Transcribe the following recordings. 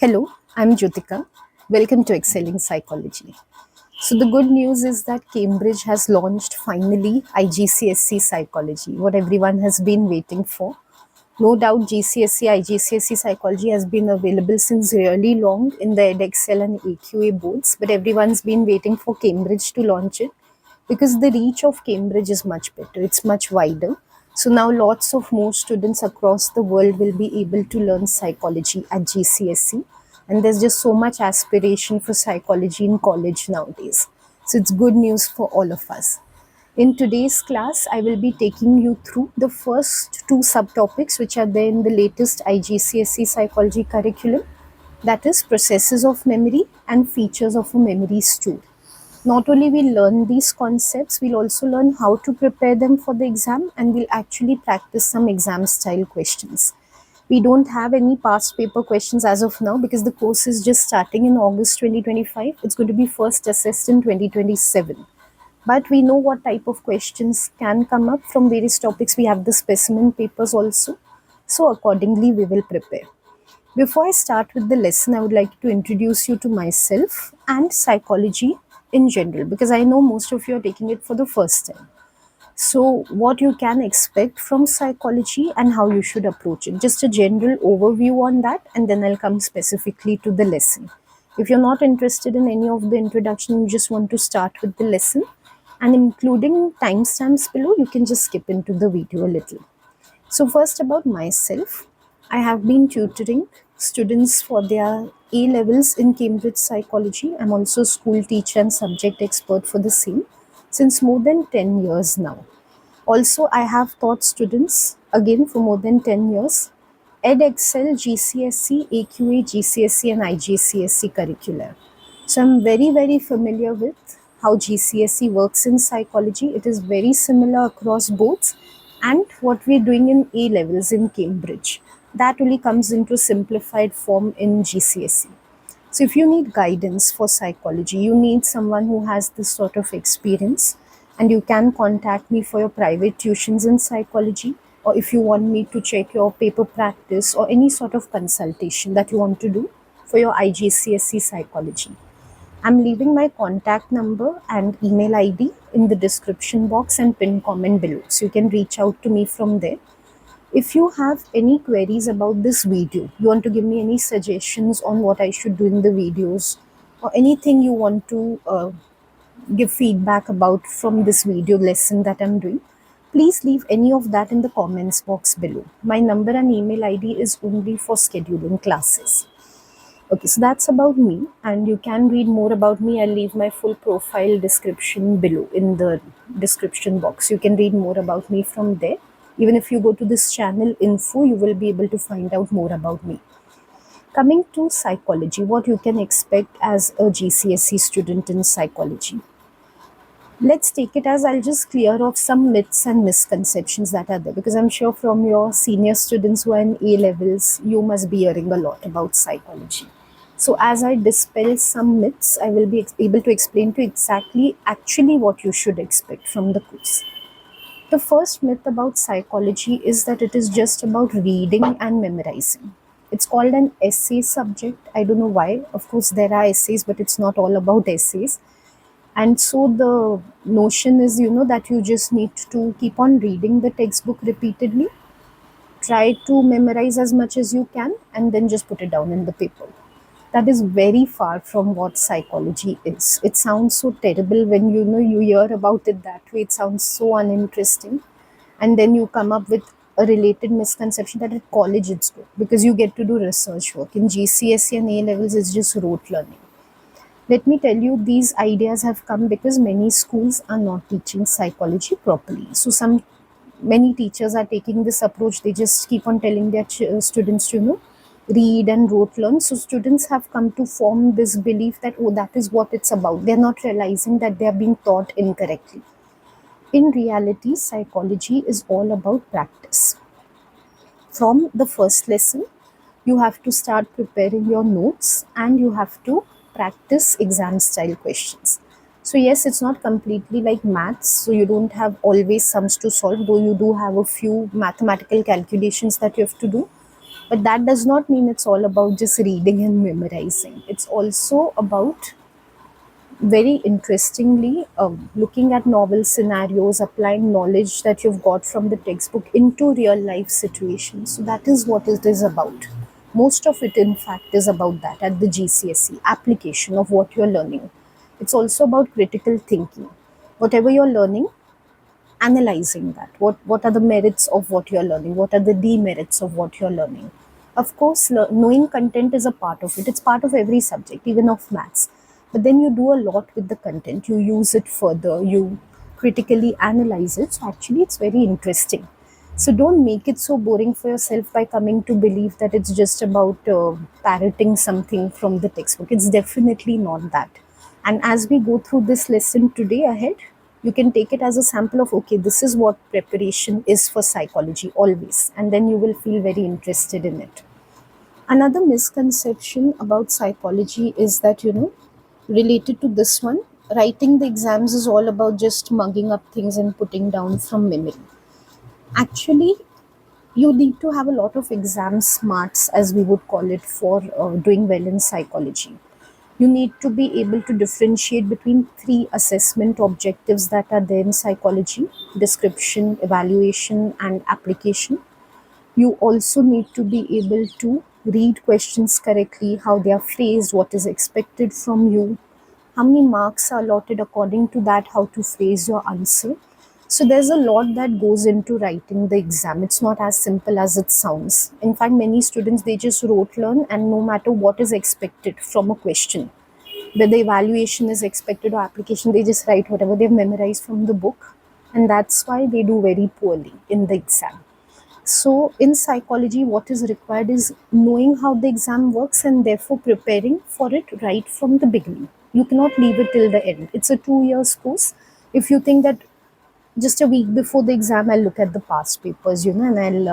Hello, I'm Jyotika. Welcome to Excelling Psychology. So, the good news is that Cambridge has launched finally IGCSE Psychology, what everyone has been waiting for. No doubt, GCSE, IGCSE Psychology has been available since really long in the EdExcel and AQA boards, but everyone's been waiting for Cambridge to launch it because the reach of Cambridge is much better, it's much wider. So now lots of more students across the world will be able to learn psychology at GCSE, and there's just so much aspiration for psychology in college nowadays. So it's good news for all of us. In today's class, I will be taking you through the first two subtopics which are there in the latest IGCSE psychology curriculum, that is processes of memory and features of a memory stored. Not only we learn these concepts, we'll also learn how to prepare them for the exam, and we'll actually practice some exam style questions. We don't have any past paper questions as of now because the course is just starting in August 2025. It's going to be first assessed in 2027. But we know what type of questions can come up from various topics. We have the specimen papers also. So accordingly, we will prepare. Before I start with the lesson, I would like to introduce you to myself and psychology in general because I know most of you are taking it for the first time. So, what you can expect from psychology and how you should approach it. Just a general overview on that, and then I'll come specifically to the lesson. If you're not interested in any of the introduction, you just want to start with the lesson, and including timestamps below, you can just skip into the video a little. So, first about myself, I have been tutoring students for their A levels in Cambridge Psychology. I'm also a school teacher and subject expert for the same since more than 10 years now. Also, I have taught students again for more than 10 years EdExcel, GCSE, AQA, GCSE, and IGCSE curricula. So, I'm very familiar with how GCSE works in psychology. It is very similar across boards, and what we're doing in A levels in Cambridge. That only comes into simplified form in GCSE. So, if you need guidance for psychology, you need someone who has this sort of experience, and you can contact me for your private tuitions in psychology, or if you want me to check your paper practice or any sort of consultation that you want to do for your IGCSE psychology. I'm leaving my contact number and email ID in the description box and pin comment below, so you can reach out to me from there. If you have any queries about this video, you want to give me any suggestions on what I should do in the videos, or anything you want to give feedback about from this video lesson that I'm doing, please leave any of that in the comments box below. My number and email ID is only for scheduling classes. Okay, so that's about me, and you can read more about me. I'll leave my full profile description below in the description box. You can read more about me from there. Even if you go to this channel info, you will be able to find out more about me. Coming to psychology, what you can expect as a GCSE student in psychology. Let's take it as I'll just clear off some myths and misconceptions that are there, because I'm sure from your senior students who are in A levels, you must be hearing a lot about psychology. So, as I dispel some myths, I will be able to explain to you exactly actually what you should expect from the course. The first myth about psychology is that it is just about reading and memorizing. It's called an essay subject. I don't know why. Of course, there are essays, but it's not all about essays. And so the notion is, that you just need to keep on reading the textbook repeatedly, try to memorize as much as you can, and then just put it down in the paper. That is very far from what psychology is. It sounds so terrible when you hear about it that way. It sounds so uninteresting. And then you come up with a related misconception that at college it's good because you get to do research work. In GCSE and A levels, it's just rote learning. Let me tell you, these ideas have come because many schools are not teaching psychology properly. So many teachers are taking this approach. They just keep on telling their students to read and rote learn. So students have come to form this belief that, oh, that is what it's about. They're not realizing that they are being taught incorrectly. In reality, psychology is all about practice. From the first lesson, you have to start preparing your notes and you have to practice exam style questions. So yes, it's not completely like maths, so you don't have always sums to solve, though you do have a few mathematical calculations that you have to do. But that does not mean it's all about just reading and memorizing. It's also about, very interestingly, looking at novel scenarios, applying knowledge that you've got from the textbook into real life situations. So that is what it is about. Most of it, in fact, is about that at the GCSE application of what you're learning. It's also about critical thinking. Whatever you're learning, analyzing that. What are the merits of what you're learning? What are the demerits of what you're learning? Of course, knowing content is a part of it. It's part of every subject, even of maths. But then you do a lot with the content. You use it further. You critically analyze it. So actually, it's very interesting. So don't make it so boring for yourself by coming to believe that it's just about parroting something from the textbook. It's definitely not that. And as we go through this lesson today ahead, you can take it as a sample of, okay, this is what preparation is for psychology always. And then you will feel very interested in it. Another misconception about psychology is that, related to this one, writing the exams is all about just mugging up things and putting down from memory. Actually, you need to have a lot of exam smarts, as we would call it, for doing well in psychology. You need to be able to differentiate between three assessment objectives that are there in psychology: description, evaluation, and application. You also need to be able to read questions correctly, how they are phrased, what is expected from you, how many marks are allotted according to that, how to phrase your answer. So there's a lot that goes into writing the exam. It's not as simple as it sounds. In fact, many students, they just rote learn, and no matter what is expected from a question, whether evaluation is expected or application, they just write whatever they've memorized from the book, and that's why they do very poorly in the exam. So in psychology, what is required is knowing how the exam works and therefore preparing for it right from the beginning. You cannot leave it till the end. It's a 2 years course. If you think that just a week before the exam I'll look at the past papers, and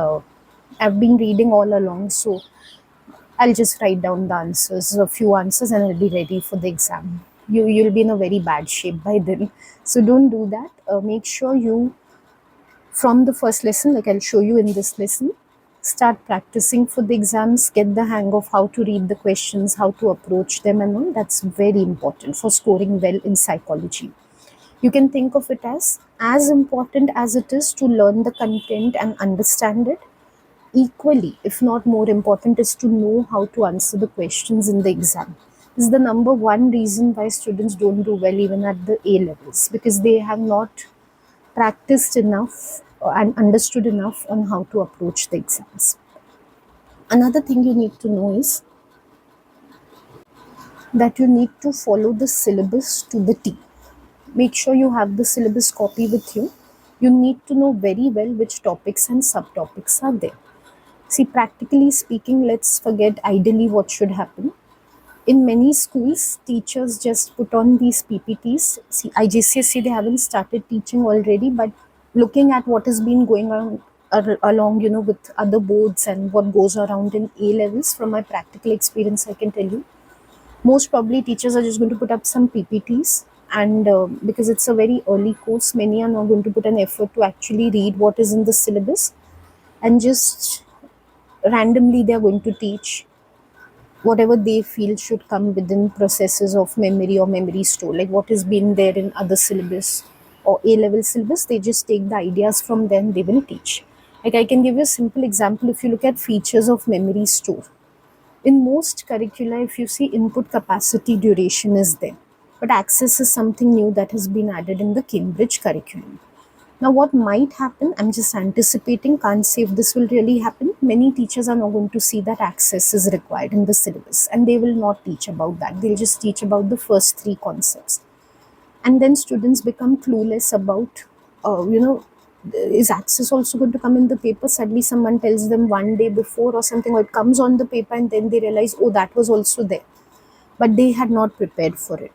I've been reading all along, so I'll just write down the answers, a few answers, and I'll be ready for the exam. You'll be in a very bad shape by then. So don't do that. Make sure you, from the first lesson, like I'll show you in this lesson, start practicing for the exams. Get the hang of how to read the questions, how to approach them, and all. That's very important for scoring well in psychology. You can think of it as important as it is to learn the content and understand it. Equally, if not more important, is to know how to answer the questions in the exam. This is the number one reason why students don't do well even at the A levels, because they have not practiced enough and understood enough on how to approach the exams. Another thing you need to know is that you need to follow the syllabus to the T. Make sure you have the syllabus copy with you. You need to know very well which topics and subtopics are there. See, practically speaking, let's forget ideally what should happen. In many schools, teachers just put on these PPTs. See, IGCSE, they haven't started teaching already, but looking at what has been going on along, with other boards and what goes around in A levels, from my practical experience, I can tell you, most probably teachers are just going to put up some PPTs. And because it's a very early course, many are not going to put an effort to actually read what is in the syllabus, and just randomly they're going to teach whatever they feel should come within processes of memory or memory store, like what has been there in other syllabus or A level syllabus. They just take the ideas from them, they will teach. Like, I can give you a simple example. If you look at features of memory store, in most curricula, if you see, input capacity duration is there, but access is something new that has been added in the Cambridge curriculum. Now, what might happen, I'm just anticipating, can't say if this will really happen. Many teachers are not going to see that access is required in the syllabus, and they will not teach about that. They'll just teach about the first three concepts. And then students become clueless about, is access also going to come in the paper? Suddenly, someone tells them one day before or something, or it comes on the paper, and then they realize, oh, that was also there. But they had not prepared for it.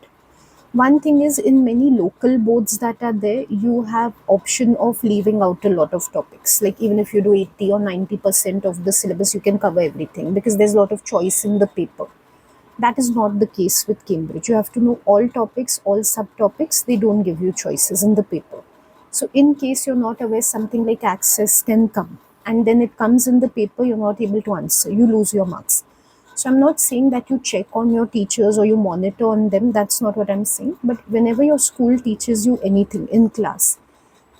One thing is, in many local boards that are there, you have option of leaving out a lot of topics. Like, even if you do 80 or 90% of the syllabus, you can cover everything because there's a lot of choice in the paper. That is not the case with Cambridge. You have to know all topics, all subtopics. They don't give you choices in the paper. So in case you're not aware, something like access can come, and then it comes in the paper, you're not able to answer, you lose your marks. So I'm not saying that you check on your teachers or you monitor on them. That's not what I'm saying. But whenever your school teaches you anything in class,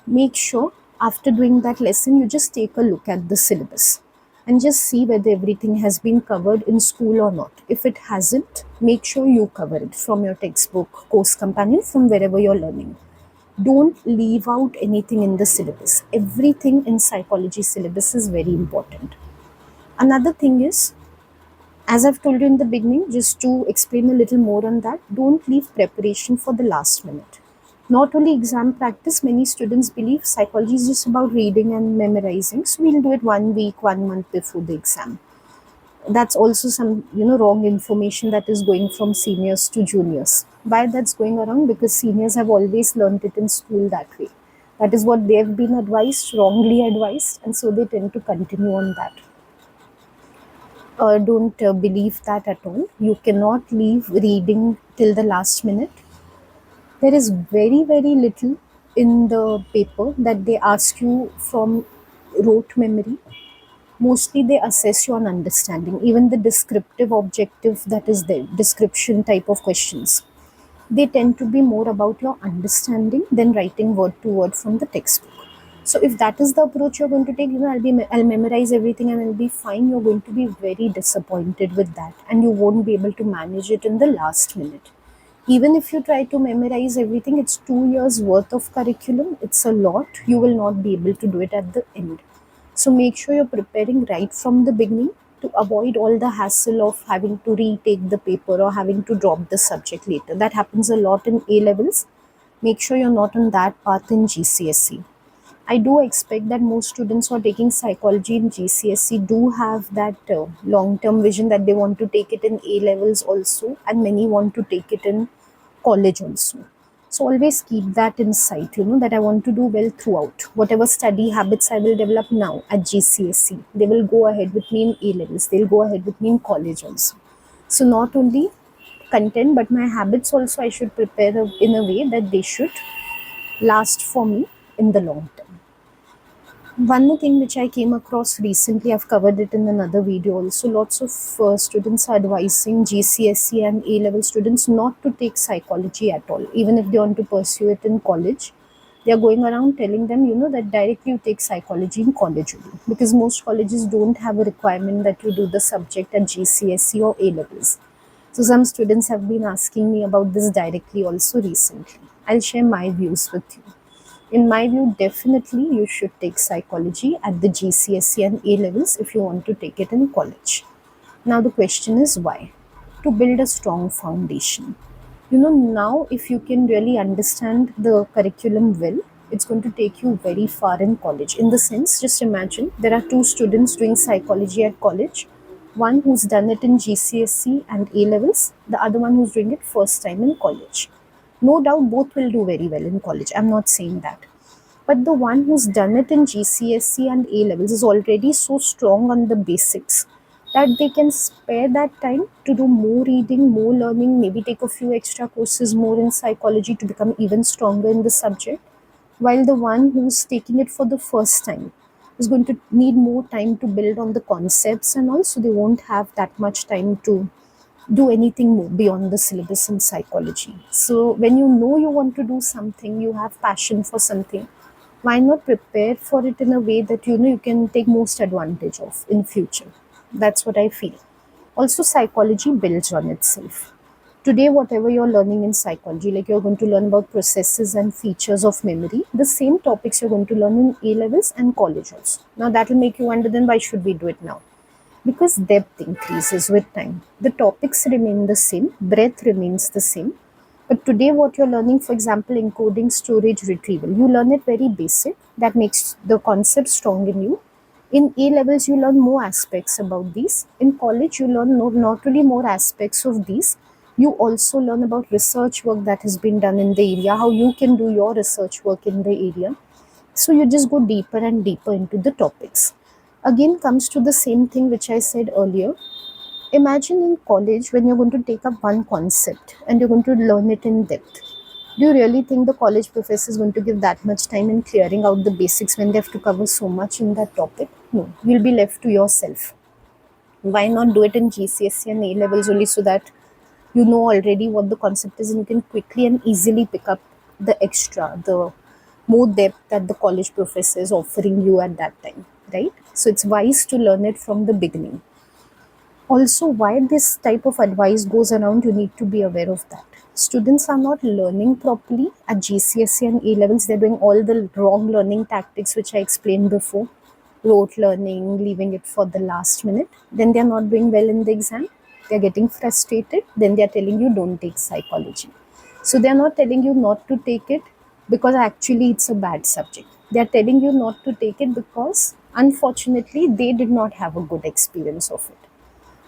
make sure after doing that lesson, you just take a look at the syllabus and just see whether everything has been covered in school or not. If it hasn't, make sure you cover it from your textbook, course companion, from wherever you're learning. Don't leave out anything in the syllabus. Everything in psychology syllabus is very important. Another thing is, as I've told you in the beginning, just to explain a little more on that, don't leave preparation for the last minute. Not only exam practice, many students believe psychology is just about reading and memorizing, so we'll do it 1 week, 1 month before the exam. That's also some wrong information that is going from seniors to juniors. Why that's going around? Because seniors have always learned it in school that way. That is what they've been advised, wrongly advised, and so they tend to continue on that. Don't believe that at all. You cannot leave reading till the last minute. There is very, very little in the paper that they ask you from rote memory. Mostly they assess you on understanding. Even the descriptive objective that is there, description type of questions, they tend to be more about your understanding than writing word to word from the textbook. So if that is the approach you're going to take, I'll memorize everything and I'll be fine. You're going to be very disappointed with that, and you won't be able to manage it in the last minute. Even if you try to memorize everything, it's 2 years worth of curriculum. It's a lot. You will not be able to do it at the end. So make sure you're preparing right from the beginning to avoid all the hassle of having to retake the paper or having to drop the subject later. That happens a lot in A levels. Make sure you're not on that path in GCSE. I do expect that most students who are taking psychology in GCSE do have that long term vision that they want to take it in A levels also, and many want to take it in college also. So always keep that in sight, that I want to do well throughout. Whatever study habits I will develop now at GCSE, they will go ahead with me in A levels, they'll go ahead with me in college also. So not only content, but my habits also I should prepare in a way that they should last for me in the long term. One more thing which I came across recently, I've covered it in another video also. Lots of students are advising GCSE and A level students not to take psychology at all, even if they want to pursue it in college. They are going around telling them, that directly you take psychology in college only, because most colleges don't have a requirement that you do the subject at GCSE or A levels. So some students have been asking me about this directly also recently. I'll share my views with you. In my view, definitely you should take psychology at the GCSE and A levels if you want to take it in college. Now the question is why? To build a strong foundation. Now if you can really understand the curriculum well, it's going to take you very far in college. In the sense, just imagine there are two students doing psychology at college. One who's done it in GCSE and A levels, the other one who's doing it first time in college. No doubt both will do very well in college. I'm not saying that. But the one who's done it in GCSE and A levels is already so strong on the basics that they can spare that time to do more reading, more learning, maybe take a few extra courses more in psychology to become even stronger in the subject. While the one who's taking it for the first time is going to need more time to build on the concepts, and also they won't have that much time to do anything more beyond the syllabus in psychology. So when you know you want to do something, you have passion for something, why not prepare for it in a way that you can take most advantage of in future? That's what I feel. Also, psychology builds on itself. Today, whatever you're learning in psychology, like you're going to learn about processes and features of memory, the same topics you're going to learn in A levels and college also. Now that will make you wonder, then why should we do it now? Because depth increases with time. The topics remain the same, breadth remains the same. But today, what you're learning, for example, encoding, storage, retrieval, you learn it very basic. That makes the concept strong in you. In A levels, you learn more aspects about these. In college, you learn not only more aspects of these, you also learn about research work that has been done in the area, how you can do your research work in the area. So you just go deeper and deeper into the topics. Again, comes to the same thing which I said earlier. Imagine in college when you're going to take up one concept and you're going to learn it in depth. Do you really think the college professor is going to give that much time in clearing out the basics when they have to cover so much in that topic? No, you'll be left to yourself. Why not do it in GCSE and A levels only, so that you know already what the concept is and you can quickly and easily pick up the extra, the more depth that the college professor is offering you at that time, right? So it's wise to learn it from the beginning. Also, why this type of advice goes around, you need to be aware of that. Students are not learning properly at GCSE and A levels. They're doing all the wrong learning tactics, which I explained before. Rote learning, leaving it for the last minute. Then they're not doing well in the exam. They're getting frustrated. Then they're telling you don't take psychology. So they're not telling you not to take it because actually it's a bad subject. They're telling you not to take it because unfortunately they did not have a good experience of it.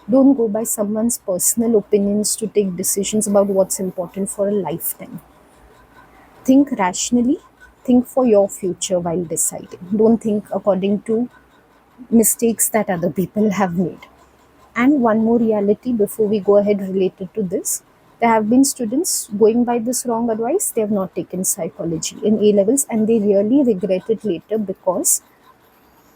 Don't go by someone's personal opinions to take decisions about what's important for a lifetime. Think rationally, think for your future while deciding. Don't think according to mistakes that other people have made. And one more reality before we go ahead related to this. There have been students going by this wrong advice, they have not taken psychology in A levels and they really regret it later because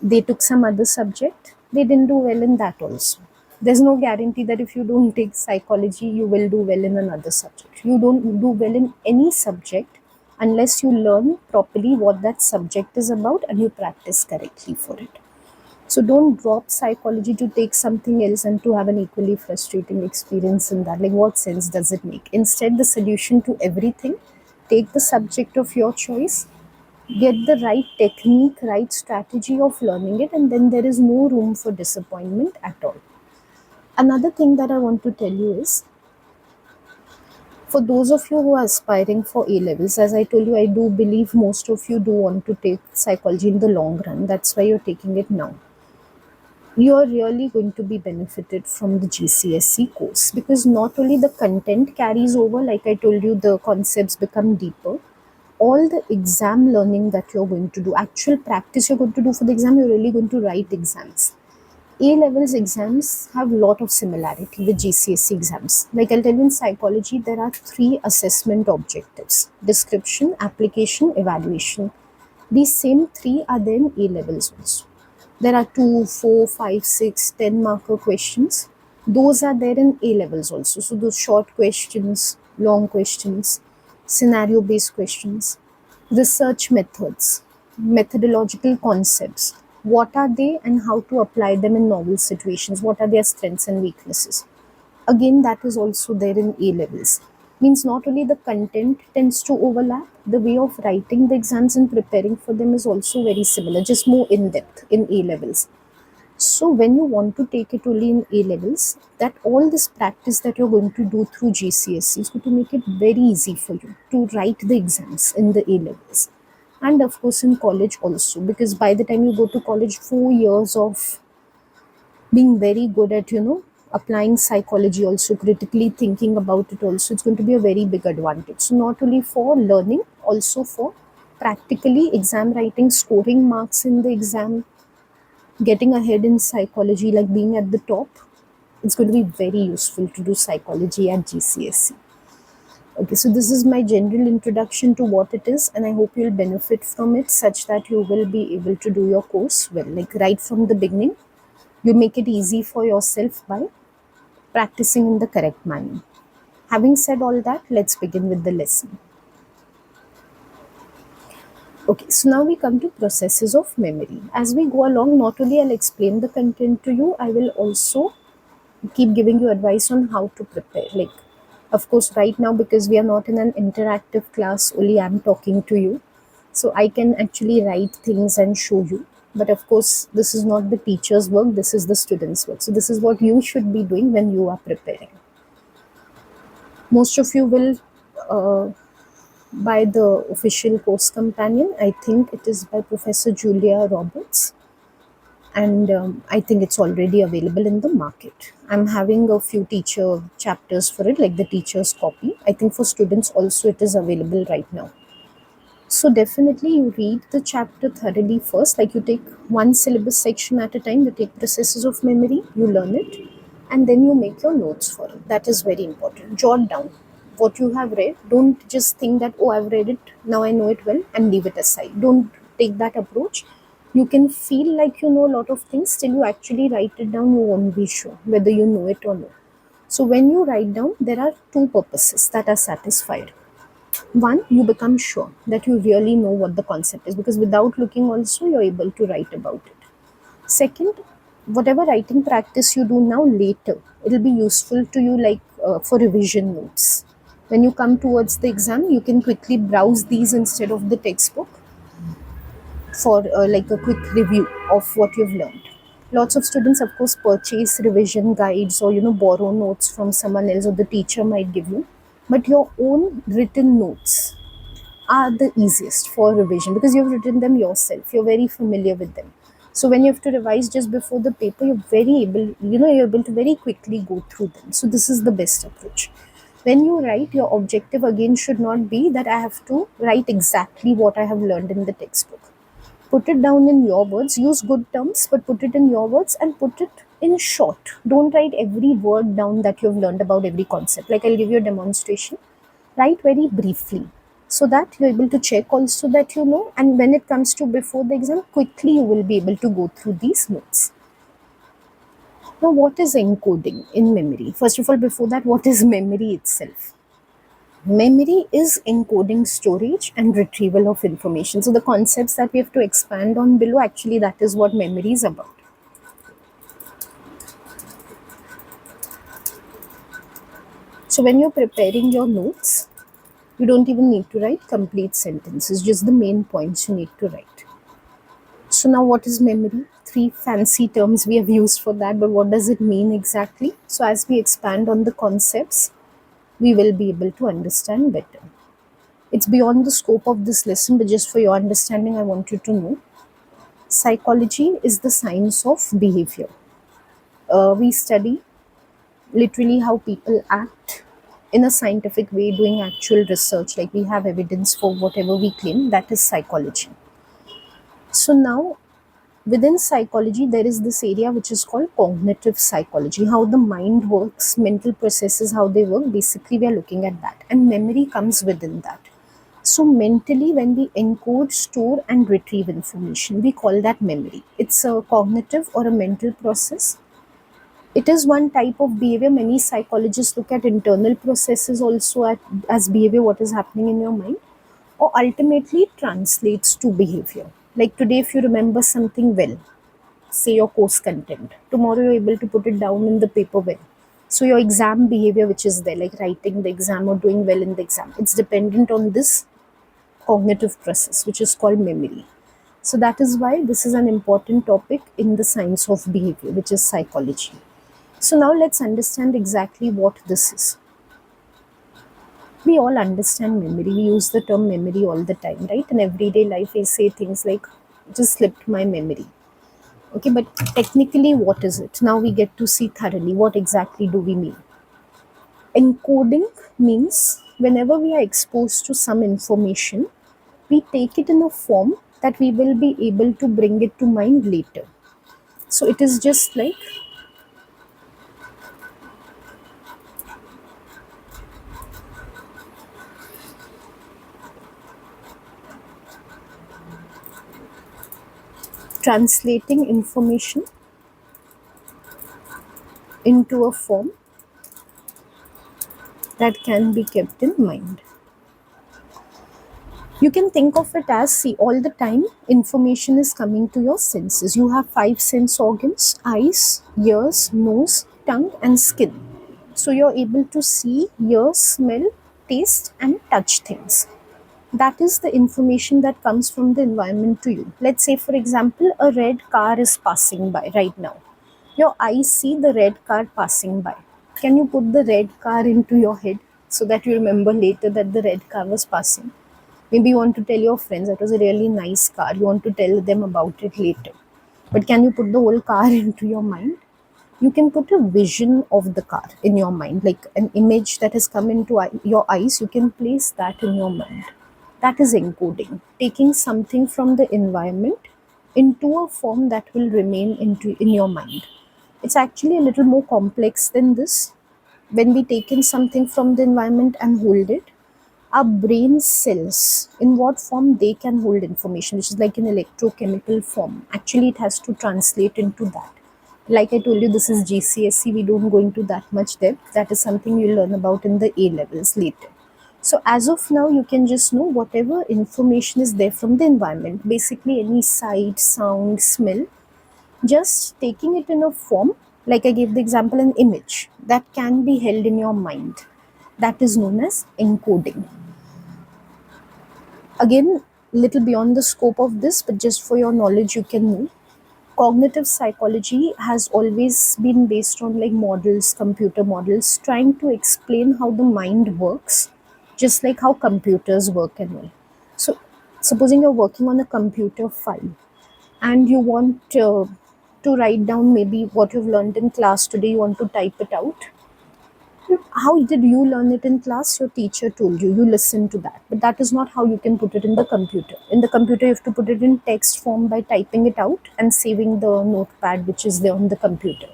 they took some other subject, they didn't do well in that also. There's no guarantee that if you don't take psychology, you will do well in another subject. You don't do well in any subject unless you learn properly what that subject is about and you practice correctly for it. So don't drop psychology to take something else and to have an equally frustrating experience in that. Like, what sense does it make? Instead, the solution to everything, take the subject of your choice, get the right technique, right strategy of learning it, and then there is no room for disappointment at all. Another thing that I want to tell you is, for those of you who are aspiring for A levels, as I told you, I do believe most of you do want to take psychology in the long run. That's why you're taking it now. You're really going to be benefited from the GCSE course because not only the content carries over, like I told you, the concepts become deeper. All the exam learning that you're going to do, actual practice you're going to do for the exam, you're really going to write exams. A levels exams have a lot of similarity with GCSE exams. Like I'll tell you, in psychology, there are three assessment objectives: description, application, evaluation. These same three are there in A levels also. There are 2, 4, 5, 6, 10 marker questions. Those are there in A levels also. So those short questions, long questions, scenario based questions, research methods, methodological concepts. What are they and how to apply them in novel situations? What are their strengths and weaknesses? Again, that is also there in A levels. Means not only the content tends to overlap, the way of writing the exams and preparing for them is also very similar, just more in depth in A levels. So when you want to take it only in A levels, that all this practice that you're going to do through GCSE is going to make it very easy for you to write the exams in the A levels. And of course in college also, because by the time you go to college, 4 years of being very good at, applying psychology also, critically thinking about it also, it's going to be a very big advantage. So not only for learning, also for practically exam writing, scoring marks in the exam, getting ahead in psychology, like being at the top. It's going to be very useful to do psychology at GCSE. Okay, so this is my general introduction to what it is, and I hope you'll benefit from it such that you will be able to do your course well, like right from the beginning. You make it easy for yourself by practicing in the correct manner. Having said all that, let's begin with the lesson. Okay, so now we come to processes of memory. As we go along, not only I'll explain the content to you, I will also keep giving you advice on how to prepare. Like, of course, right now, because we are not in an interactive class, only I'm talking to you. So I can actually write things and show you. But of course, this is not the teacher's work, this is the student's work. So this is what you should be doing when you are preparing. Most of you will buy the official course companion. I think it is by Professor Julia Roberts, and I think it's already available in the market. I'm having a few teacher chapters for it, like the teacher's copy. I think for students also it is available right now. So definitely you read the chapter thoroughly first, like you take one syllabus section at a time, you take processes of memory, you learn it, and then you make your notes for it. That is very important. Jot down what you have read. Don't just think that, oh, I've read it, now I know it well, and leave it aside. Don't take that approach. You can feel like you know a lot of things till you actually write it down, you won't be sure whether you know it or not. So when you write down, there are two purposes that are satisfied. One, you become sure that you really know what the concept is, because without looking also you're able to write about it. Second, whatever writing practice you do now, later it'll be useful to you, like for revision notes. When you come towards the exam, you can quickly browse these instead of the textbook for like a quick review of what you've learned. Lots of students, of course, purchase revision guides or borrow notes from someone else, or the teacher might give you. But your own written notes are the easiest for revision because you've written them yourself. You're very familiar with them. So when you have to revise just before the paper, you're able to very quickly go through them. So this is the best approach. When you write, your objective again should not be that I have to write exactly what I have learned in the textbook. Put it down in your words. Use good terms, but put it in your words and put it in short. Don't write every word down that you've learned about every concept. Like I'll give you a demonstration. Write very briefly so that you're able to check also that you know, and when it comes to before the exam, quickly you will be able to go through these notes. Now, what is encoding in memory? First of all, before that, what is memory itself? Memory is encoding, storage, and retrieval of information. So the concepts that we have to expand on below, actually that is what memory is about. So when you're preparing your notes, you don't even need to write complete sentences, just the main points you need to write. So now what is memory? Three fancy terms we have used for that, but what does it mean exactly? So as we expand on the concepts, we will be able to understand better. It's beyond the scope of this lesson, but just for your understanding, I want you to know. Psychology is the science of behavior. We study literally how people act in a scientific way, doing actual research, like we have evidence for whatever we claim. That is psychology. So now within psychology, there is this area which is called cognitive psychology, how the mind works, mental processes, how they work. Basically, we are looking at that, and memory comes within that. So, mentally, when we encode, store, and retrieve information, we call that memory. It's a cognitive or a mental process. It is one type of behavior. Many psychologists look at internal processes also as behavior, what is happening in your mind, or ultimately translates to behavior. Like today, if you remember something well, say your course content, tomorrow you're able to put it down in the paper well. So your exam behavior which is there, like writing the exam or doing well in the exam, it's dependent on this cognitive process which is called memory. So that is why this is an important topic in the science of behavior, which is psychology. So now let's understand exactly what this is. We all understand memory. We use the term memory all the time, right? In everyday life we say things like just slipped my memory. Okay, but technically, what is it? Now we get to see thoroughly what exactly do we mean. Encoding means whenever we are exposed to some information, we take it in a form that we will be able to bring it to mind later. So it is just like translating information into a form that can be kept in mind. You can think of it as, see, all the time information is coming to your senses. You have five sense organs: eyes, ears, nose, tongue, and skin. So you're able to see, hear, smell, taste, and touch things. That is the information that comes from the environment to you. Let's say, for example, a red car is passing by right now. Your eyes see the red car passing by. Can you put the red car into your head so that you remember later that the red car was passing? Maybe you want to tell your friends that was a really nice car. You want to tell them about it later. But can you put the whole car into your mind? You can put a vision of the car in your mind, like an image that has come into your eyes. You can place that in your mind. That is encoding, taking something from the environment into a form that will remain in your mind. It's actually a little more complex than this. When we take in something from the environment and hold it, our brain cells, in what form they can hold information, which is like an electrochemical form. Actually, it has to translate into that. Like I told you, this is GCSE. We don't go into that much depth. That is something you'll learn about in the A levels later. So as of now, you can just know whatever information is there from the environment. Basically, any sight, sound, smell, just taking it in a form, like I gave the example, an image that can be held in your mind. That is known as encoding. Again, little beyond the scope of this, but just for your knowledge, you can know. Cognitive psychology has always been based on like models, computer models, trying to explain how the mind works, just like how computers work and all. So, supposing you're working on a computer file and you want to write down maybe what you've learned in class today, you want to type it out. How did you learn it in class? Your teacher told you, you listened to that, but that is not how you can put it in the computer. In the computer, you have to put it in text form by typing it out and saving the notepad which is there on the computer.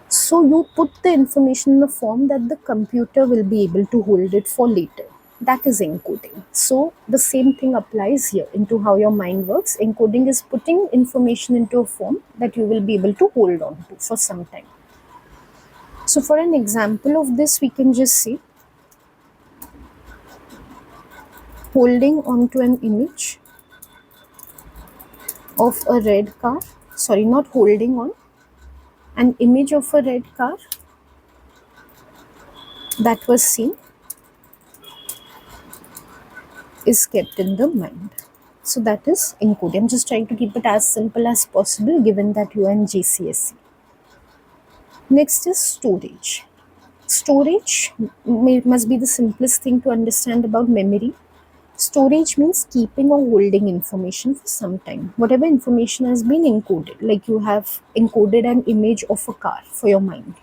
So you put the information in a form that the computer will be able to hold it for later. That is encoding. So the same thing applies here into how your mind works. Encoding is putting information into a form that you will be able to hold on to for some time. So for an example of this, we can just say holding onto an image of a red car, sorry, not holding on, an image of a red car that was seen is kept in the mind. So that is encoding. I'm just trying to keep it as simple as possible given that you are in GCSE. Next is storage. Storage must be the simplest thing to understand about memory. Storage means keeping or holding information for some time. Whatever information has been encoded, like you have encoded an image of a car for your mind.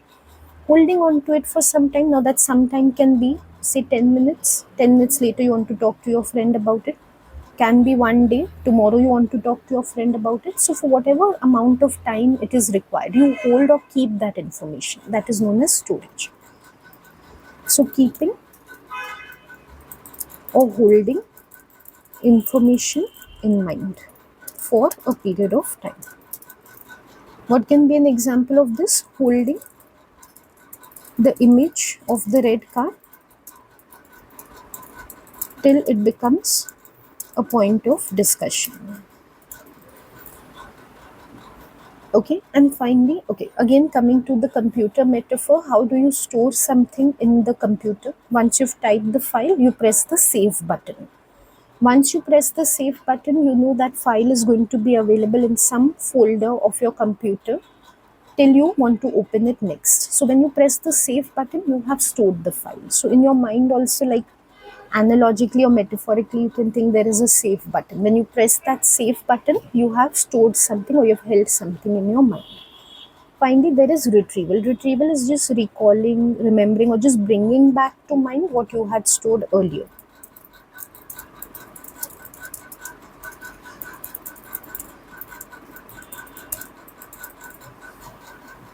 Holding on to it for some time. Now that some time can be, say, 10 minutes. 10 minutes later, you want to talk to your friend about it. Can be one day. Tomorrow, you want to talk to your friend about it. So, for whatever amount of time it is required, you hold or keep that information. That is known as storage. So, keeping or holding information in mind for a period of time. What can be an example of this? Holding the image of the red car till it becomes a point of discussion. Okay, and finally, okay, again coming to the computer metaphor, how do you store something in the computer? Once you've typed the file, you press the save button. Once you press the save button, you know that file is going to be available in some folder of your computer till you want to open it next. So when you press the save button, you have stored the file. So in your mind also, like analogically or metaphorically, you can think there is a save button. When you press that save button, you have stored something or you have held something in your mind. Finally, there is retrieval. Retrieval is just recalling, remembering, or just bringing back to mind what you had stored earlier.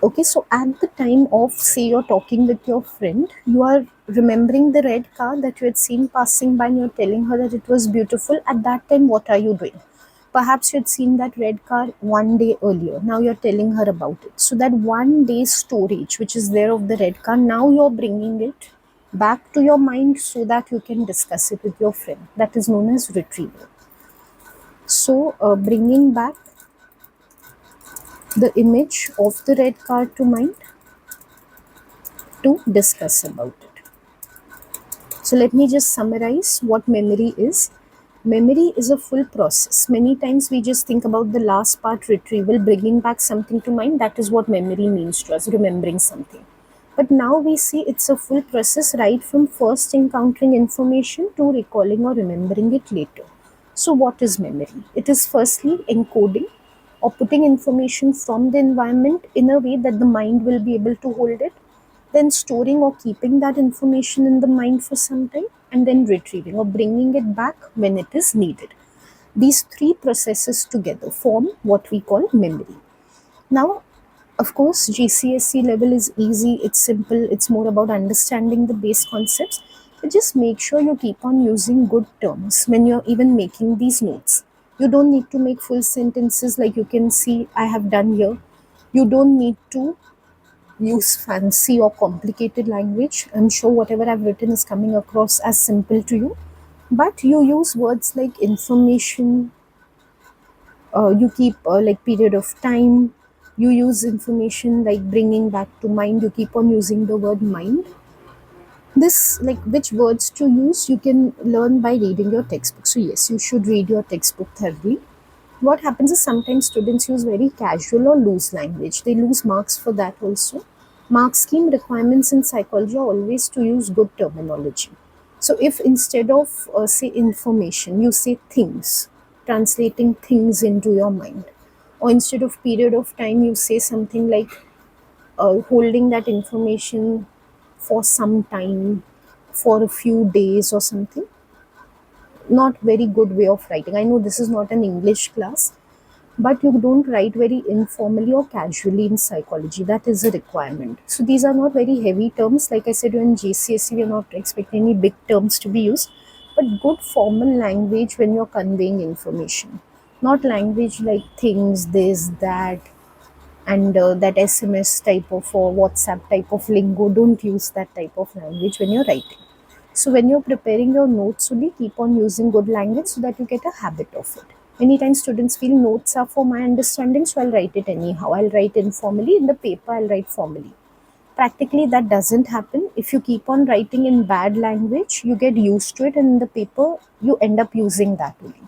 Okay, so at the time of, say, you're talking with your friend, you are remembering the red car that you had seen passing by and you're telling her that it was beautiful. At that time, what are you doing? Perhaps you had seen that red car one day earlier. Now you're telling her about it. So that one day storage, which is there of the red car, now you're bringing it back to your mind so that you can discuss it with your friend. That is known as retrieval. So bringing back the image of the red car to mind to discuss about it. So let me just summarize what memory is. Memory is a full process. Many times we just think about the last part, retrieval, bringing back something to mind. That is what memory means to us, remembering something. But now we see it's a full process, right from first encountering information to recalling or remembering it later. So what is memory? It is firstly encoding or putting information from the environment in a way that the mind will be able to hold it, then storing or keeping that information in the mind for some time, and then retrieving or bringing it back when it is needed. These three processes together form what we call memory. Now, of course, GCSE level is easy, it's simple, it's more about understanding the base concepts. But just make sure you keep on using good terms when you're even making these notes. You don't need to make full sentences like you can see I have done here. You don't need to use fancy or complicated language. I'm sure whatever I've written is coming across as simple to you. But you use words like information, you keep like period of time, you use information like bringing back to mind, you keep on using the word mind. This, like which words to use, you can learn by reading your textbook. So yes, you should read your textbook thoroughly. What happens is sometimes students use very casual or loose language. They lose marks for that also. Mark scheme requirements in psychology are always to use good terminology. So if instead of say information, you say things, translating things into your mind, or instead of period of time, you say something like holding that information for some time, for a few days or something. Not very good way of writing. I know this is not an English class, but you don't write very informally or casually in psychology. That is a requirement. So these are not very heavy terms. Like I said, in GCSE, we are not expecting any big terms to be used, but good formal language when you're conveying information. Not language like things, this, that, and that SMS type of or WhatsApp type of lingo. Don't use that type of language when you're writing. So when you're preparing your notes, only keep on using good language so that you get a habit of it. Anytime students feel notes are for my understanding, so I'll write it anyhow. I'll write informally. In the paper, I'll write formally. Practically, that doesn't happen. If you keep on writing in bad language, you get used to it, and in the paper, you end up using that only.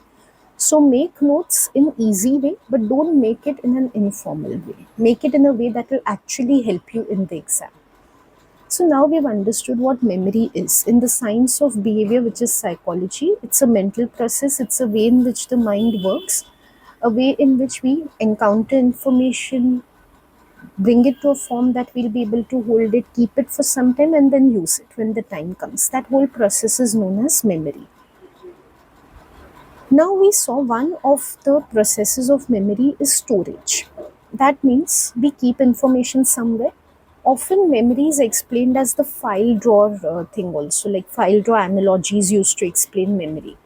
So make notes in easy way, but don't make it in an informal way. Make it in a way that will actually help you in the exam. So now we've understood what memory is. In the science of behavior, which is psychology, it's a mental process, it's a way in which the mind works, a way in which we encounter information, bring it to a form that we'll be able to hold it, keep it for some time, and then use it when the time comes. That whole process is known as memory. Now we saw one of the processes of memory is storage. That means we keep information somewhere. Often memory is explained as the file drawer thing also, like file drawer analogies used to explain memory.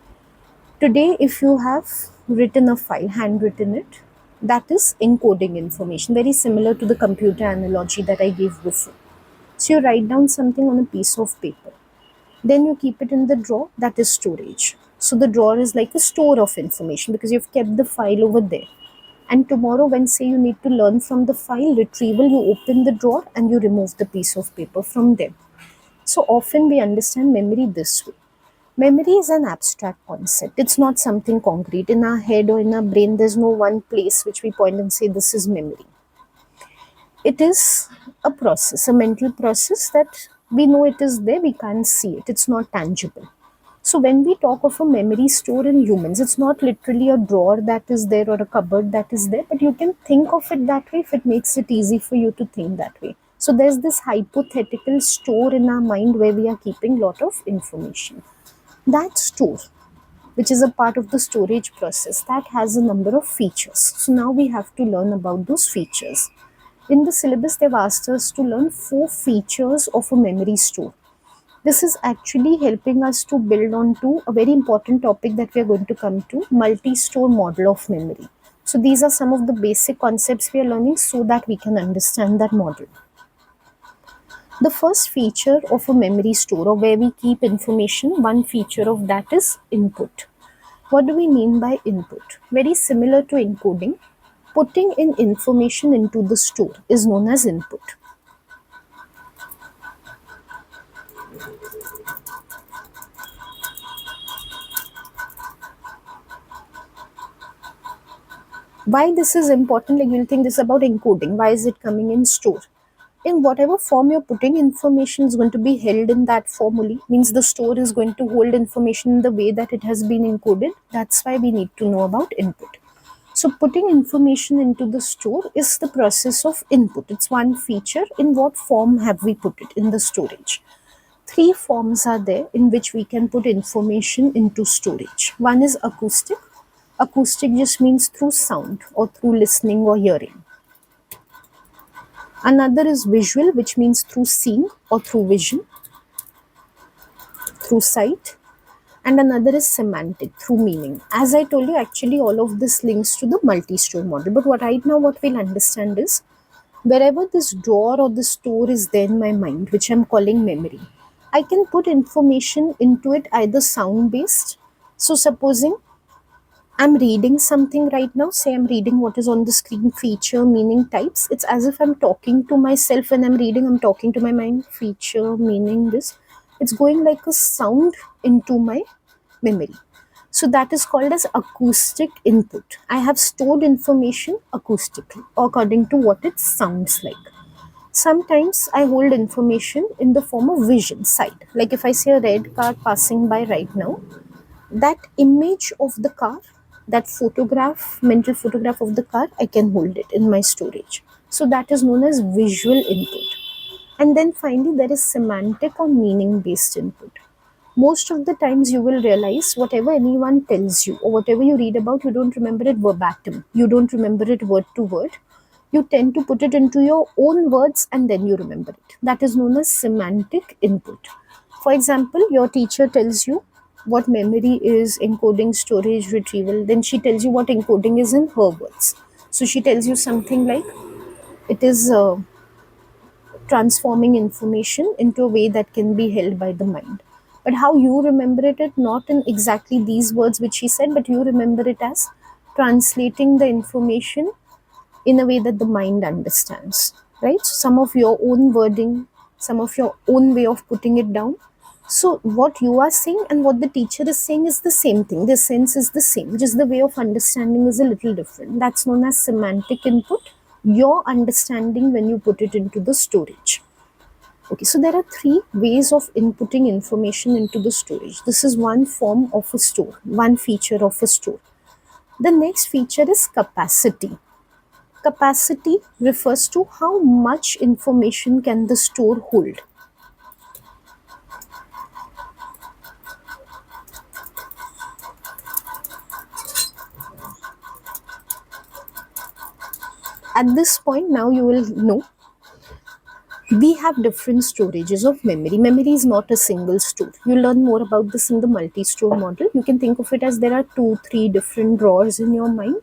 Today, if you have written a file, handwritten it, that is encoding information, very similar to the computer analogy that I gave before. So you write down something on a piece of paper. Then you keep it in the drawer, that is storage. So the drawer is like a store of information because you've kept the file over there. And tomorrow, when say you need to learn from the file retrieval, you open the drawer and you remove the piece of paper from there. So often we understand memory this way. Memory is an abstract concept. It's not something concrete. In our head or in our brain, there's no one place which we point and say this is memory. It is a process, a mental process that we know it is there, we can't see it. It's not tangible. So when we talk of a memory store in humans, it's not literally a drawer that is there or a cupboard that is there, but you can think of it that way if it makes it easy for you to think that way. So there's this hypothetical store in our mind where we are keeping lot of information. That store, which is a part of the storage process, that has a number of features. So now we have to learn about those features. In the syllabus, they've asked us to learn 4 features of a memory store. This is actually helping us to build on to a very important topic that we are going to come to, multi-store model of memory. So these are some of the basic concepts we are learning so that we can understand that model. The first feature of a memory store, or where we keep information, one feature of that is input. What do we mean by input? Very similar to encoding. Putting in information into the store is known as input. Why this is important? Like you'll think this is about encoding. Why is it coming in store? In whatever form you're putting, information is going to be held in that form only. Means the store is going to hold information in the way that it has been encoded. That's why we need to know about input. So putting information into the store is the process of input. It's one feature. In what form have we put it in the storage? 3 forms are there in which we can put information into storage. One is acoustic. Acoustic just means through sound or through listening or hearing. Another is visual, which means through seeing or through vision. through sight, and another is semantic through meaning. As I told you, actually all of this links to the multi-store model. But what right now what we'll understand is wherever this drawer or the store is there in my mind, which I'm calling memory, I can put information into it either sound based. So supposing I'm reading something right now, say I'm reading what is on the screen, feature, meaning, types. It's as if I'm talking to myself when I'm reading, I'm talking to my mind, feature, meaning, this. It's going like a sound into my memory. So that is called as acoustic input. I have stored information acoustically according to what it sounds like. Sometimes I hold information in the form of vision, sight. Like if I see a red car passing by right now, that image of the car, that photograph, mental photograph of the car, I can hold it in my storage. So that is known as visual input. And then finally, there is semantic or meaning based input. Most of the times you will realize whatever anyone tells you or whatever you read about, you don't remember it verbatim. You don't remember it word to word. You tend to put it into your own words and then you remember it. That is known as semantic input. For example, your teacher tells you what memory is, encoding, storage, retrieval. Then she tells you what encoding is in her words. So she tells you something like it is transforming information into a way that can be held by the mind. But how you remember it, not in exactly these words which she said, but you remember it as translating the information in a way that the mind understands, right? So some of your own wording, some of your own way of putting it down. So what you are saying and what the teacher is saying is the same thing. The sense is the same, just the way of understanding is a little different. That's known as semantic input, your understanding when you put it into the storage. Okay, so there are three ways of inputting information into the storage. This is one form of a store, one feature of a store. The next feature is capacity. Capacity refers to how much information can the store hold. At this point, now you will know we have different storages of memory. Memory is not a single store. You learn more about this in the multi-store model. You can think of it as there are 2-3 different drawers in your mind.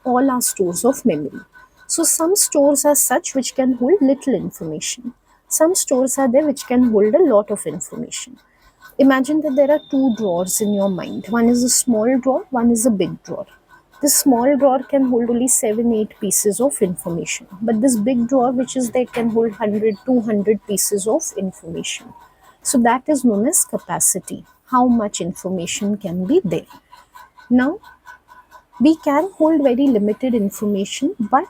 All are stores of memory. So some stores are such which can hold little information. Some stores are there which can hold a lot of information. Imagine that there are two drawers in your mind. One is a small drawer, one is a big drawer. This small drawer can hold only 7-8 pieces of information. But this big drawer, which is there, can hold 100-200 pieces of information. So that is known as capacity. How much information can be there. Now, we can hold very limited information, but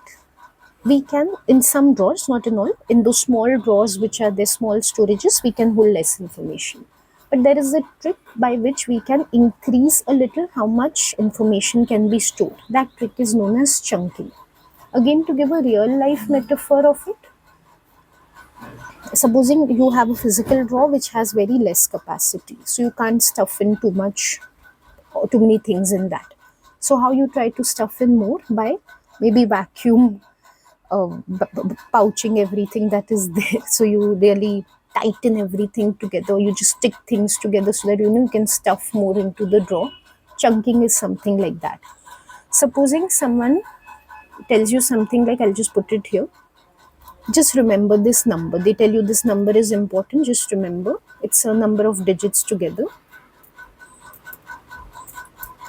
we can, in some drawers, not in all, in those small drawers which are the small storages, we can hold less information. But there is a trick by which we can increase a little how much information can be stored. That trick is known as chunking. Again, to give a real life metaphor of it, supposing you have a physical drawer which has very less capacity, so you can't stuff in too much or too many things in that. So how you try to stuff in more? By maybe vacuum pouching everything that is there. So you really tighten everything together. You just stick things together so that you can stuff more into the drawer. Chunking is something like that. Supposing someone tells you something like, I'll just put it here. Just remember this number. They tell you this number is important. Just remember it's a number of digits together.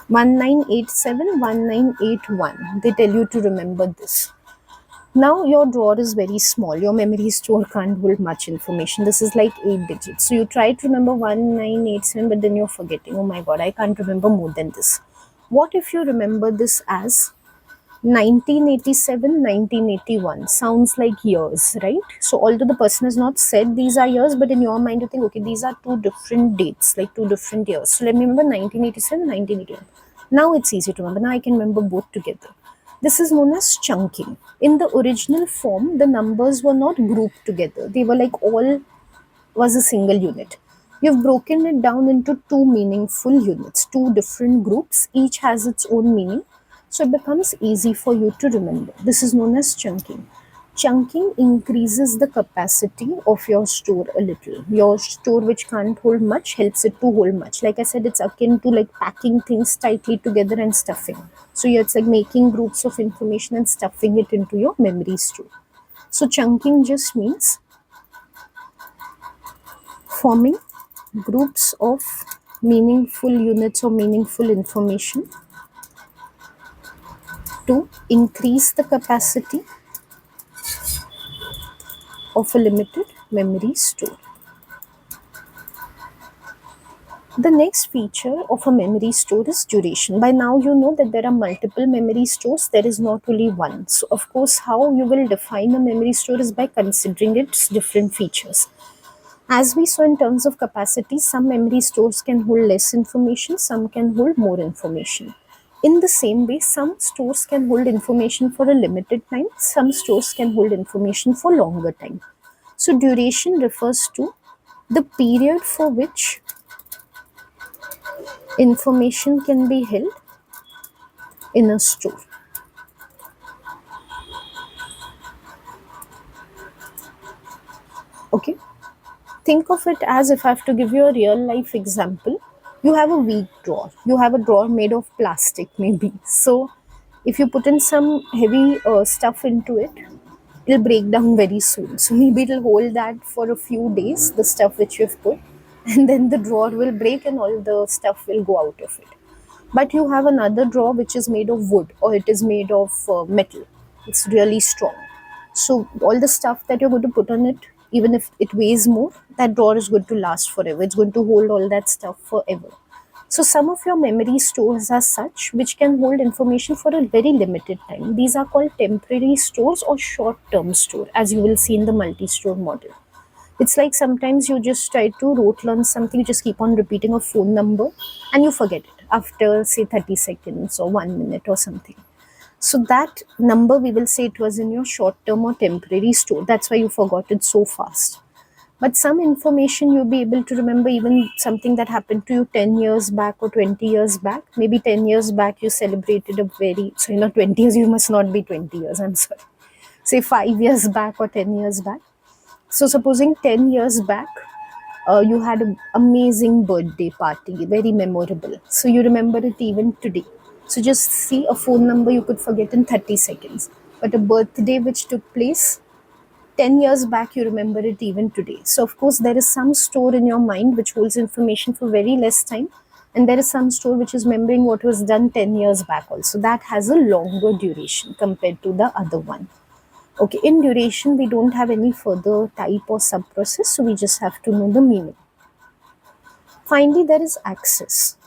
19871981. They tell you to remember this. Now your drawer is very small. Your memory store can't hold much information. This is like 8 digits. So you try to remember 1987, but then you're forgetting. Oh my god, I can't remember more than this. What if you remember this as 1987, 1981? Sounds like years, right? So although the person has not said these are years, but in your mind you think, okay, these are two different dates, like two different years. So let me remember 1987, 1981. Now it's easy to remember. Now I can remember both together. This is known as chunking. In the original form, the numbers were not grouped together. They were like all was a single unit. You've broken it down into two meaningful units, two different groups. Each has its own meaning. So it becomes easy for you to remember. This is known as chunking. Chunking increases the capacity of your store a little. Your store which can't hold much helps it to hold much. Like I said, it's akin to like packing things tightly together and stuffing. So it's like making groups of information and stuffing it into your memory store. So chunking just means forming groups of meaningful units or meaningful information to increase the capacity of a limited memory store. The next feature of a memory store is duration. By now, you know that there are multiple memory stores, there is not only one. So, of course, how you will define a memory store is by considering its different features. As we saw in terms of capacity, some memory stores can hold less information, some can hold more information. In the same way, some stores can hold information for a limited time, some stores can hold information for longer time. So, duration refers to the period for which information can be held in a store. Okay, think of it as, if I have to give you a real life example, you have a weak drawer, you have a drawer made of plastic maybe. So if you put in some heavy stuff into it, it'll break down very soon. So maybe it'll hold that for a few days, the stuff which you've put, and then the drawer will break and all the stuff will go out of it. But you have another drawer which is made of wood, or it is made of metal, it's really strong. So all the stuff that you're going to put on it, even if it weighs more, that drawer is going to last forever, it's going to hold all that stuff forever. So some of your memory stores are such which can hold information for a very limited time. These are called temporary stores or short term store, as you will see in the multi-store model. It's like sometimes you just try to rote learn something, you just keep on repeating a phone number and you forget it after say 30 seconds or 1 minute or something. So that number, we will say it was in your short term or temporary store. That's why you forgot it so fast. But some information you'll be able to remember, even something that happened to you 10 years back or 20 years back. Maybe 10 years back you celebrated a very, so 20 years, you must not be 20 years, I'm sorry. Say 5 years back or 10 years back. So supposing 10 years back, you had an amazing birthday party, very memorable. So you remember it even today. So just see, a phone number you could forget in 30 seconds. But a birthday which took place 10 years back, you remember it even today. So of course, there is some store in your mind which holds information for very less time. And there is some store which is remembering what was done 10 years back also. That has a longer duration compared to the other one. Okay, in duration, we don't have any further type or sub-process, so we just have to know the meaning. Finally, there is access.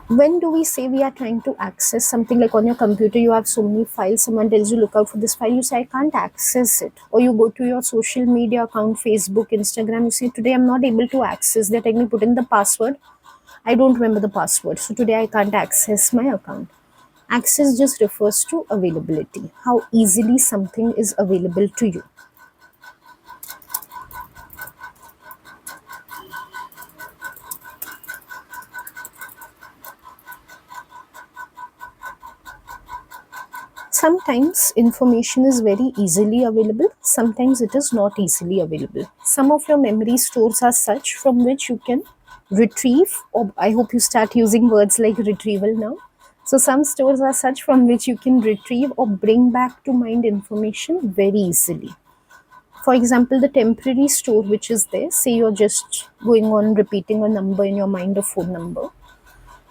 When do we say we are trying to access something? Like on your computer, you have so many files, someone tells you look out for this file, you say I can't access it. Or you go to your social media account, Facebook, Instagram, you say today I'm not able to access, they're telling me put in the password, I don't remember the password, so today I can't access my account. Access just refers to availability, how easily something is available to you. Sometimes information is very easily available, sometimes it is not easily available. Some of your memory stores are such from which you can retrieve, or I hope you start using words like retrieval now. So some stores are such from which you can retrieve or bring back to mind information very easily. For example, the temporary store which is there, say you're just going on repeating a number in your mind, a phone number,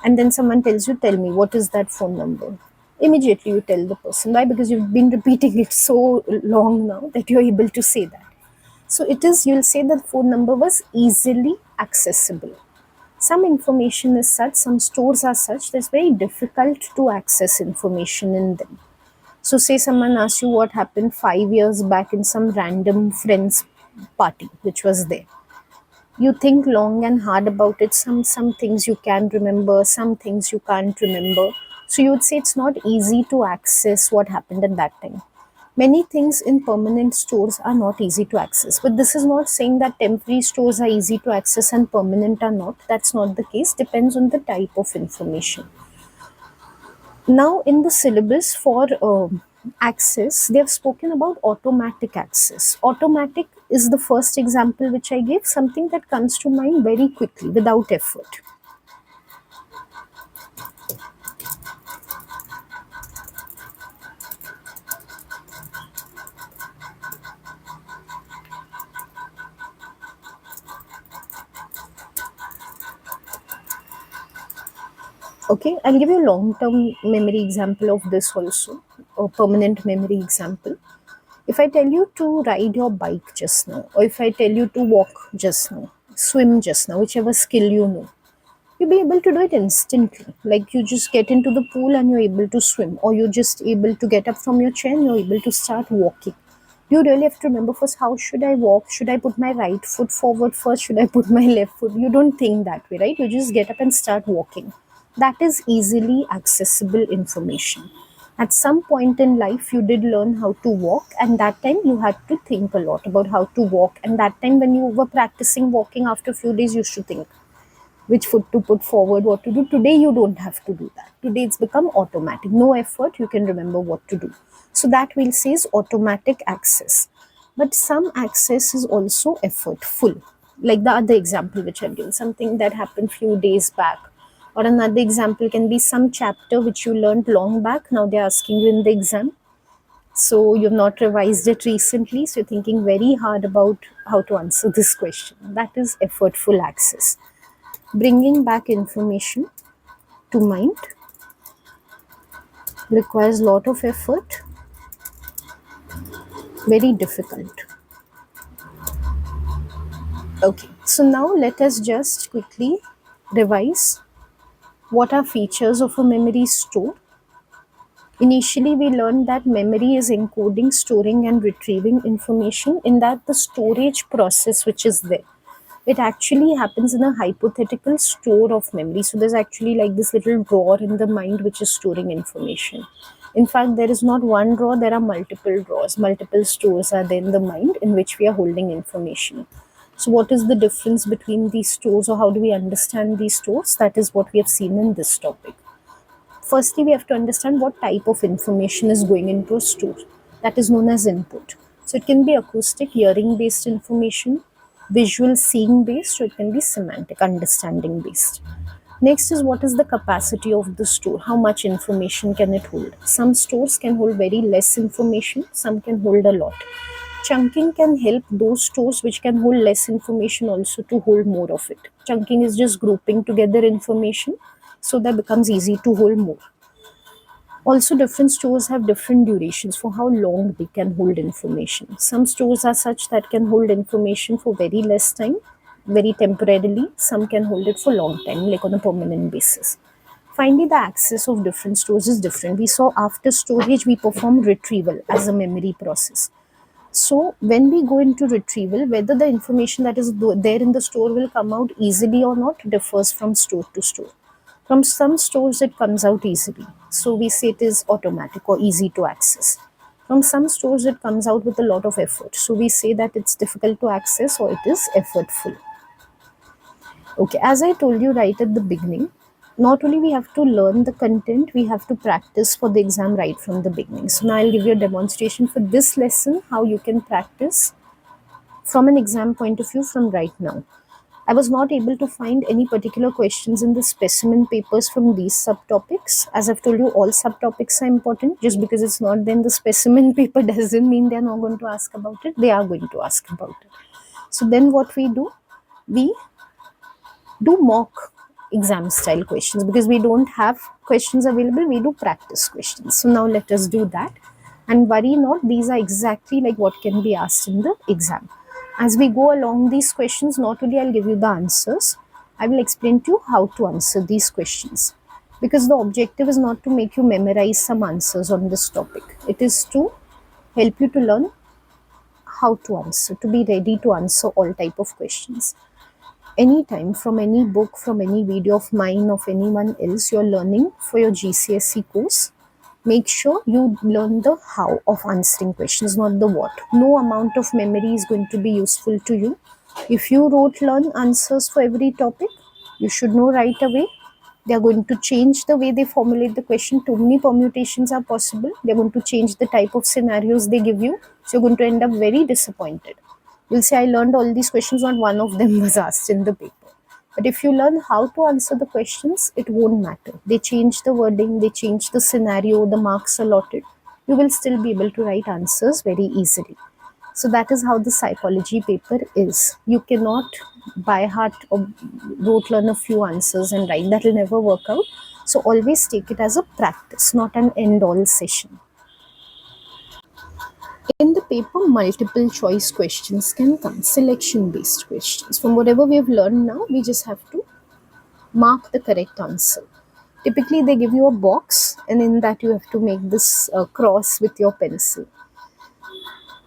and then someone tells you, tell me, what is that phone number? Immediately you tell the person. Why? Because you've been repeating it so long now that you're able to say that. So it is, you'll say that phone number was easily accessible. Some information is such, some stores are such that it's very difficult to access information in them. So say someone asks you what happened 5 years back in some random friend's party which was there. You think long and hard about it. Some things you can remember, some things you can't remember. So you would say it's not easy to access what happened at that time. Many things in permanent stores are not easy to access, but this is not saying that temporary stores are easy to access and permanent are not. That's not the case. Depends on the type of information. Now in the syllabus for access, they have spoken about automatic access. Automatic is the first example which I gave, something that comes to mind very quickly without effort. Okay, I'll give you a long term memory example of this also, or permanent memory example. If I tell you to ride your bike just now, or if I tell you to walk just now, swim just now, whichever skill you know, you'll be able to do it instantly. Like you just get into the pool and you're able to swim, or you're just able to get up from your chair and you're able to start walking. You really have to remember first, how should I walk? Should I put my right foot forward first? Should I put my left foot? You don't think that way, right? You just get up and start walking. That is easily accessible information. At some point in life, you did learn how to walk, and that time you had to think a lot about how to walk. And that time, when you were practicing walking, after a few days, you used to think which foot to put forward, what to do. Today, you don't have to do that. Today, it's become automatic. No effort, you can remember what to do. So, that we'll say is automatic access. But some access is also effortful. Like the other example which I've given, something that happened few days back. Or another example can be some chapter which you learned long back. Now they're asking you in the exam. So you've not revised it recently. So you're thinking very hard about how to answer this question. That is effortful access. Bringing back information to mind requires lot of effort, very difficult. Okay, so now let us just quickly revise what are features of a memory store. Initially, we learned that memory is encoding, storing, and retrieving information. In that, the storage process which is there, it actually happens in a hypothetical store of memory. So there's actually like this little drawer in the mind which is storing information. In fact, there is not one drawer, there are multiple drawers, multiple stores are there in the mind in which we are holding information. So what is the difference between these stores, or how do we understand these stores? That is what we have seen in this topic. Firstly, we have to understand what type of information is going into a store. That is known as input. So it can be acoustic, hearing based information, visual, seeing based, or it can be semantic, understanding based. Next is, what is the capacity of the store? How much information can it hold? Some stores can hold very less information, some can hold a lot. Chunking can help those stores which can hold less information also to hold more of it. Chunking is just grouping together information so that becomes easy to hold more. Also, different stores have different durations for how long they can hold information. Some stores are such that can hold information for very less time, very temporarily. Some can hold it for long time, like on a permanent basis. Finally, the access of different stores is different. We saw after storage, we perform retrieval as a memory process. So, when we go into retrieval, whether the information that is there in the store will come out easily or not differs from store to store. From some stores, it comes out easily. So, we say it is automatic or easy to access. From some stores, it comes out with a lot of effort. So, we say that it's difficult to access or it is effortful. Okay, as I told you right at the beginning, not only we have to learn the content, we have to practice for the exam right from the beginning. So now I'll give you a demonstration for this lesson, how you can practice from an exam point of view from right now. I was not able to find any particular questions in the specimen papers from these subtopics. As I've told you, all subtopics are important. Just because it's not there in the specimen paper doesn't mean they're not going to ask about it. They are going to ask about it. So then what we do, we do mock exam style questions. Because we don't have questions available, we do practice questions. So now let us do that, and worry not, these are exactly like what can be asked in the exam. As we go along these questions, not only I'll give you the answers, I will explain to you how to answer these questions. Because the objective is not to make you memorize some answers on this topic, it is to help you to learn how to answer, to be ready to answer all type of questions. Anytime, from any book, from any video of mine, of anyone else, you're learning for your GCSE course, make sure you learn the how of answering questions, not the what. No amount of memory is going to be useful to you. If you wrote learn answers for every topic, you should know right away They are going to change the way they formulate the question. Too many permutations are possible. They're going to change the type of scenarios they give you. So you're going to end up very disappointed. You'll say, I learned all these questions, not one of them was asked in the paper. But if you learn how to answer the questions, it won't matter. They change the wording, they change the scenario, the marks allotted. You will still be able to write answers very easily. So that is how the psychology paper is. You cannot by heart or rote learn a few answers and write. That will never work out. So always take it as a practice, not an end-all session. In the paper, multiple choice questions can come, selection-based questions. From whatever we have learned now, we just have to mark the correct answer. Typically, they give you a box, and in that you have to make this cross with your pencil.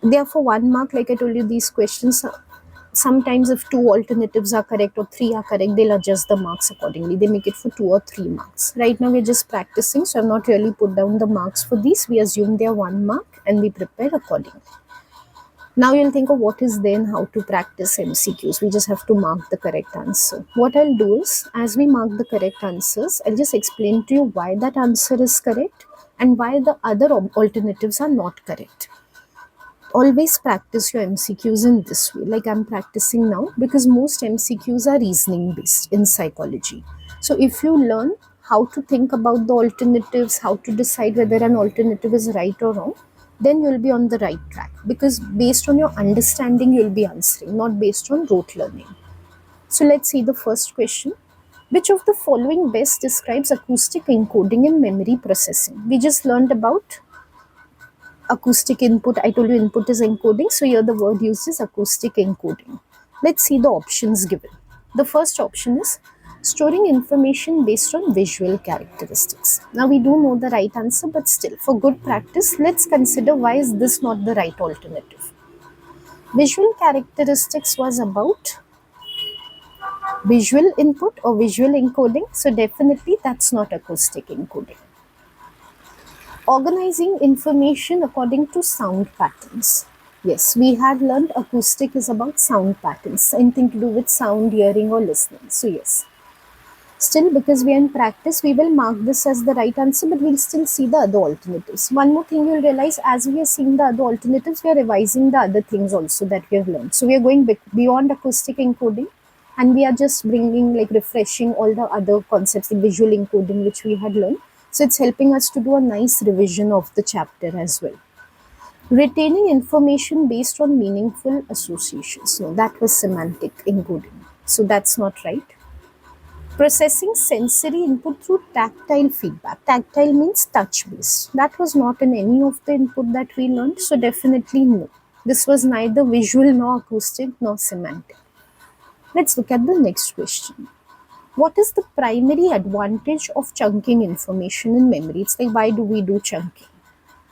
Therefore, 1 mark, like I told you, these questions, sometimes if 2 alternatives are correct or 3 are correct, they'll adjust the marks accordingly. They make it for 2 or 3 marks. Right now, we're just practicing, so I've not really put down the marks for these. We assume they're 1 mark and we prepare accordingly. Now you'll think of what is then how to practice MCQs. We just have to mark the correct answer. What I'll do is, as we mark the correct answers, I'll just explain to you why that answer is correct and why the other alternatives are not correct. Always practice your MCQs in this way, like I'm practicing now, because most MCQs are reasoning based in psychology. So if you learn how to think about the alternatives, how to decide whether an alternative is right or wrong, then you'll be on the right track, because based on your understanding you'll be answering, not based on rote learning. So let's see the first question. Which of the following best describes acoustic encoding and memory processing? We just learned about acoustic input. I told you input is encoding, so here the word used is acoustic encoding. Let's see the options given. The first option is storing information based on visual characteristics. Now we do know the right answer, but still for good practice, let's consider why is this not the right alternative. Visual characteristics was about visual input or visual encoding, so definitely that's not acoustic encoding. Organizing information according to sound patterns. Yes, we had learned acoustic is about sound patterns, anything to do with sound, hearing or listening. So yes. Still, because we are in practice, we will mark this as the right answer, but we'll still see the other alternatives. One more thing you'll realize, as we are seeing the other alternatives, we are revising the other things also that we have learned. So we are going beyond acoustic encoding, and we are just bringing, like refreshing all the other concepts, the visual encoding which we had learned. So it's helping us to do a nice revision of the chapter as well. Retaining information based on meaningful associations. No, that was semantic encoding. So that's not right. Processing sensory input through tactile feedback. Tactile means touch based. That was not in any of the input that we learned. So definitely no. This was neither visual nor acoustic nor semantic. Let's look at the next question. What is the primary advantage of chunking information in memory? It's like, why do we do chunking?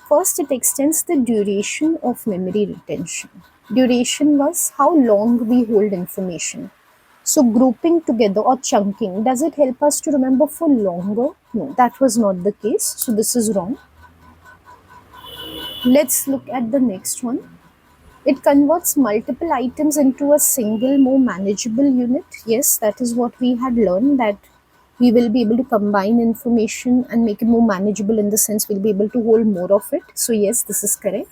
First, it extends the duration of memory retention. Duration was how long we hold information. So grouping together or chunking, does it help us to remember for longer? No, that was not the case. So this is wrong. Let's look at the next one. It converts multiple items into a single, more manageable unit. Yes, that is what we had learned, that we will be able to combine information and make it more manageable, in the sense we'll be able to hold more of it. So yes, this is correct.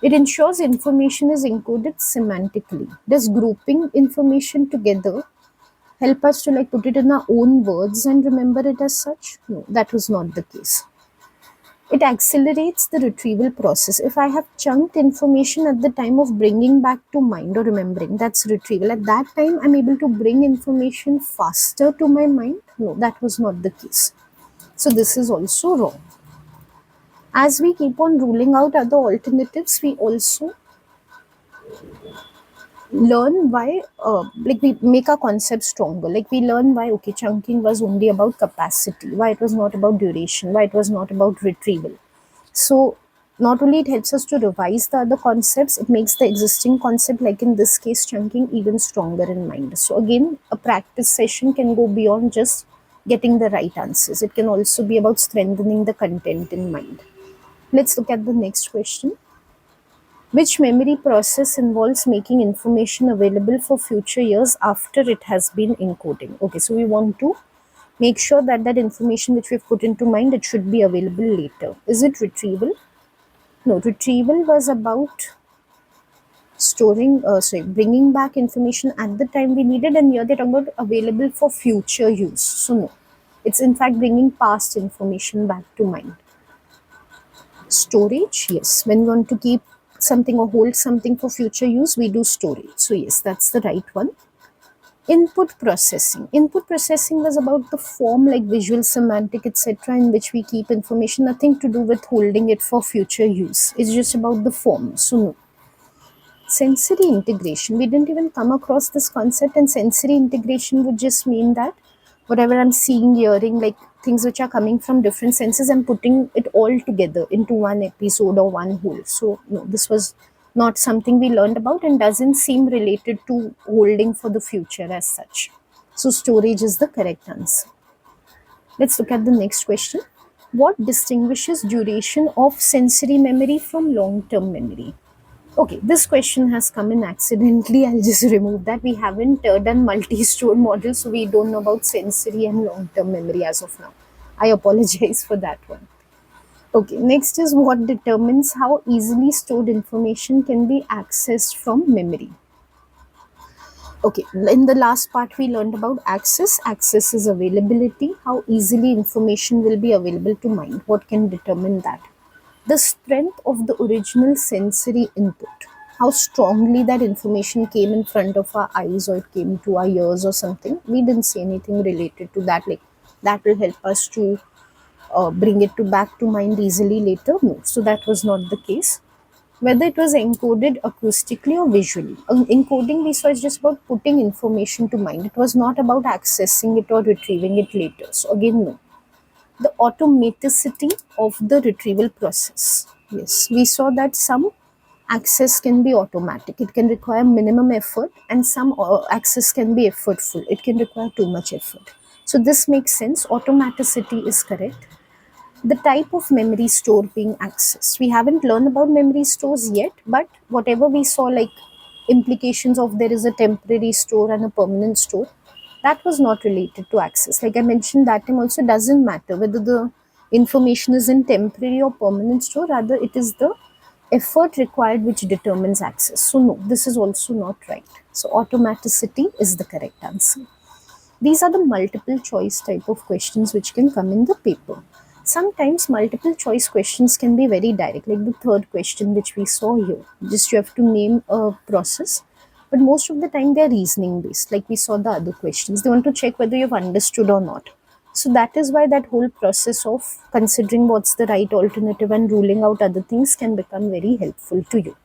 It ensures information is encoded semantically. Does grouping information together help us to like put it in our own words and remember it as such? No, that was not the case. It accelerates the retrieval process. If I have chunked information at the time of bringing back to mind or remembering, that's retrieval. At that time, I'm able to bring information faster to my mind. No, that was not the case. So this is also wrong. As we keep on ruling out other alternatives, we also learn why, like we make our concept stronger. Like we learn why, okay, chunking was only about capacity, why it was not about duration, why it was not about retrieval. So not only it helps us to revise the other concepts, it makes the existing concept, like in this case chunking, even stronger in mind. So again, a practice session can go beyond just getting the right answers. It can also be about strengthening the content in mind. Let's look at the next question. Which memory process involves making information available for future years after it has been encoding? Okay, so we want to make sure that that information which we've put into mind, it should be available later. Is it retrieval? No, retrieval was about bringing back information at the time we needed, and here they're talking about available for future use. So no, it's in fact bringing past information back to mind. Storage, yes, when we want to keep something or hold something for future use, we do storage. So yes, that's the right one. Input processing was about the form, like visual, semantic, etc., in which we keep information, nothing to do with holding it for future use. It's just about the form. So no. Sensory integration, we didn't even come across this concept, and sensory integration would just mean that whatever I'm seeing, hearing, like things which are coming from different senses, I'm putting it all together into one episode or one whole. So no, this was not something we learned about and doesn't seem related to holding for the future as such. So storage is the correct answer. Let's look at the next question. What distinguishes duration of sensory memory from long-term memory? Okay, this question has come in accidentally. I'll just remove that. We haven't done multi-store model, so we don't know about sensory and long-term memory as of now. I apologize for that one. Okay, next is what determines how easily stored information can be accessed from memory. Okay, in the last part we learned about access. Access is availability, how easily information will be available to mind. What can determine that? The strength of the original sensory input, how strongly that information came in front of our eyes or it came to our ears or something. We didn't see anything related to that, like that will help us to bring it to back to mind easily later. No, so that was not the case. Whether it was encoded acoustically or visually, encoding we saw is just about putting information to mind. It was not about accessing it or retrieving it later. So again, no. The automaticity of the retrieval process. Yes, we saw that some access can be automatic. It can require minimum effort, and some access can be effortful. It can require too much effort. So this makes sense. Automaticity is correct. The type of memory store being accessed. We haven't learned about memory stores yet, but whatever we saw, like implications of there is a temporary store and a permanent store, that was not related to access. Like I mentioned that time also, doesn't matter whether the information is in temporary or permanent store, rather it is the effort required which determines access. So no, this is also not right. So automaticity is the correct answer. These are the multiple choice type of questions which can come in the paper. Sometimes multiple choice questions can be very direct, like the third question which we saw here. Just you have to name a process, but most of the time they are reasoning based, like we saw the other questions. They want to check whether you've understood or not. So that is why that whole process of considering what's the right alternative and ruling out other things can become very helpful to you.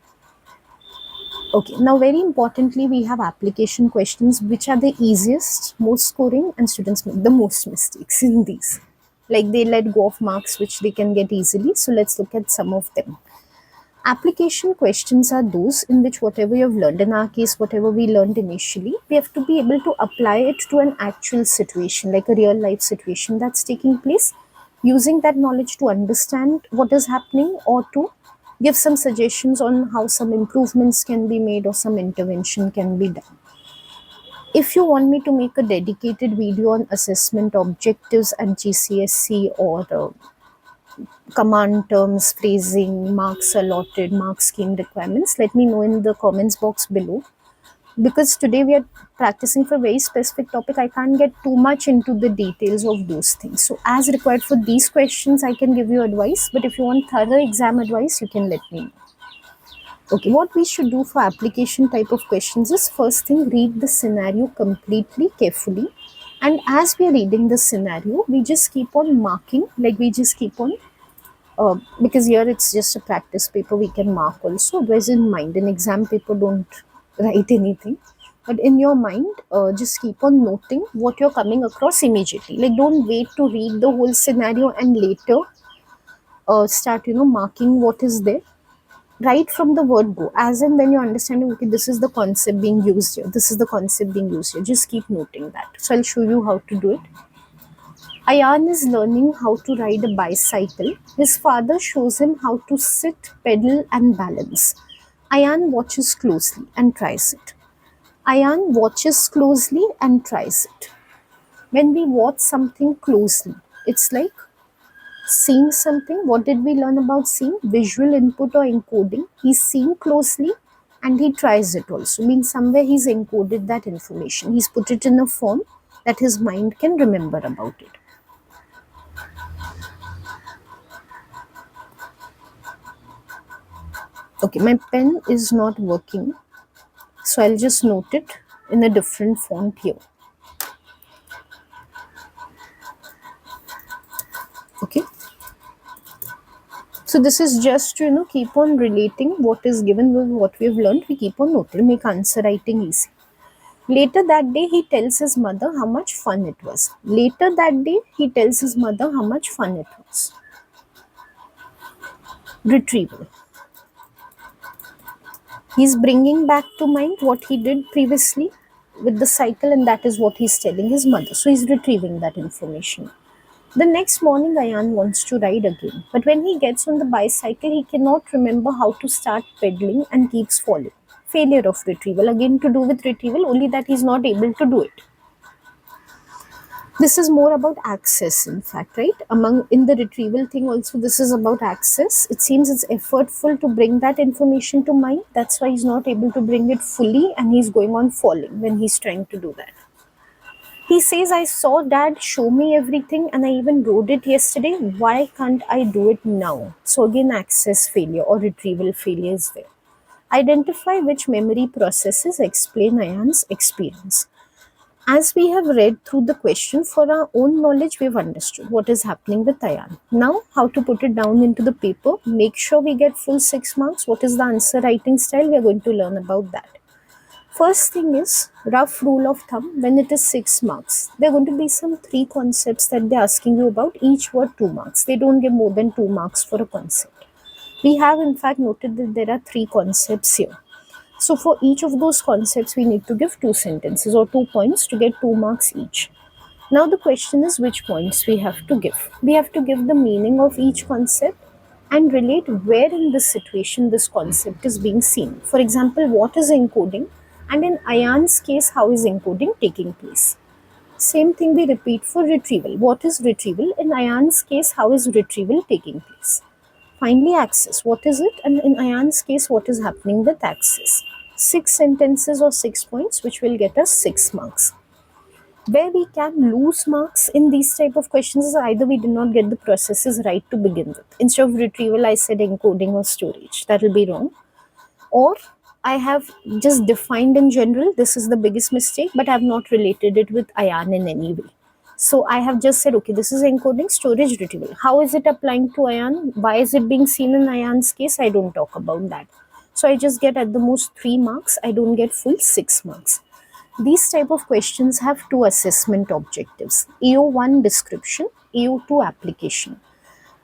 Okay, now very importantly, we have application questions, which are the easiest, most scoring, and students make the most mistakes in these. Like they let go of marks which they can get easily. So let's look at some of them. Application questions are those in which whatever you've learned, in our case, whatever we learned initially, we have to be able to apply it to an actual situation, like a real life situation that's taking place, using that knowledge to understand what is happening or to give some suggestions on how some improvements can be made or some intervention can be done. If you want me to make a dedicated video on assessment objectives at GCSE or command terms, phrasing, marks allotted, mark scheme requirements, let me know in the comments box below. Because today we are practicing for a very specific topic, I can't get too much into the details of those things. So as required for these questions, I can give you advice, but if you want thorough exam advice, you can let me know. Okay, what we should do for application type of questions is, first thing, read the scenario completely carefully. And as we are reading the scenario, we just keep on marking, like we just keep on because here it's just a practice paper, we can mark also. Otherwise, in mind, in exam paper, don't write anything. But in your mind, just keep on noting what you're coming across immediately. Like don't wait to read the whole scenario and later start, marking what is there. Right from the word go, as in when you're understanding, okay, this is the concept being used here, this is the concept being used here, just keep noting that. So I'll show you how to do it. Ayan is learning how to ride a bicycle. His father shows him how to sit, pedal, and balance. Ayan watches closely and tries it. Ayan watches closely and tries it. When we watch something closely, it's like seeing something. What did we learn about seeing? Visual input or encoding. He's seeing closely and he tries it also. Means somewhere he's encoded that information. He's put it in a form that his mind can remember about it. Okay, my pen is not working, so I'll just note it in a different font here. Okay. So this is just to keep on relating what is given with what we have learned. We keep on noting, make answer writing easy. Later that day, he tells his mother how much fun it was. Later that day, he tells his mother how much fun it was. Retrieval. He's bringing back to mind what he did previously with the cycle, and that is what he's telling his mother. So he's retrieving that information. The next morning, Ayan wants to ride again, but when he gets on the bicycle, he cannot remember how to start pedaling and keeps falling. Failure of retrieval. Again, to do with retrieval, only that he's not able to do it. This is more about access, in fact, right? Among in the retrieval thing, also, this is about access. It seems it's effortful to bring that information to mind. That's why he's not able to bring it fully, and he's going on falling when he's trying to do that. He says, I saw dad show me everything and I even wrote it yesterday. Why can't I do it now? So, again, access failure or retrieval failure is there. Identify which memory processes explain Ayan's experience. As we have read through the question, for our own knowledge, we've understood what is happening with Ayan. Now, how to put it down into the paper, make sure we get full 6 marks. What is the answer writing style? We are going to learn about that. First thing is, rough rule of thumb, when it is 6 marks, there are going to be some 3 concepts that they're asking you about, each word 2 marks. They don't give more than 2 marks for a concept. We have in fact noted that there are 3 concepts here. So for each of those concepts, we need to give 2 sentences or 2 points to get 2 marks each. Now the question is which points we have to give. We have to give the meaning of each concept and relate where in this situation this concept is being seen. For example, what is encoding, and in Ayan's case, how is encoding taking place. Same thing we repeat for retrieval. What is retrieval? In Ayan's case, how is retrieval taking place? Finally, access. What is it? And in Ayan's case, what is happening with access? 6 sentences or 6 points, which will get us 6 marks. Where we can lose marks in these type of questions is either we did not get the processes right to begin with. Instead of retrieval, I said encoding or storage. That will be wrong. Or I have just defined in general, this is the biggest mistake, but I have not related it with Ayan in any way. So I have just said, okay, this is encoding, storage, retrieval. How is it applying to Ayan? Why is it being seen in Ayan's case? I don't talk about that. So I just get at the most 3 marks. I don't get full 6 marks. These type of questions have 2 assessment objectives. AO1 description, AO2 application.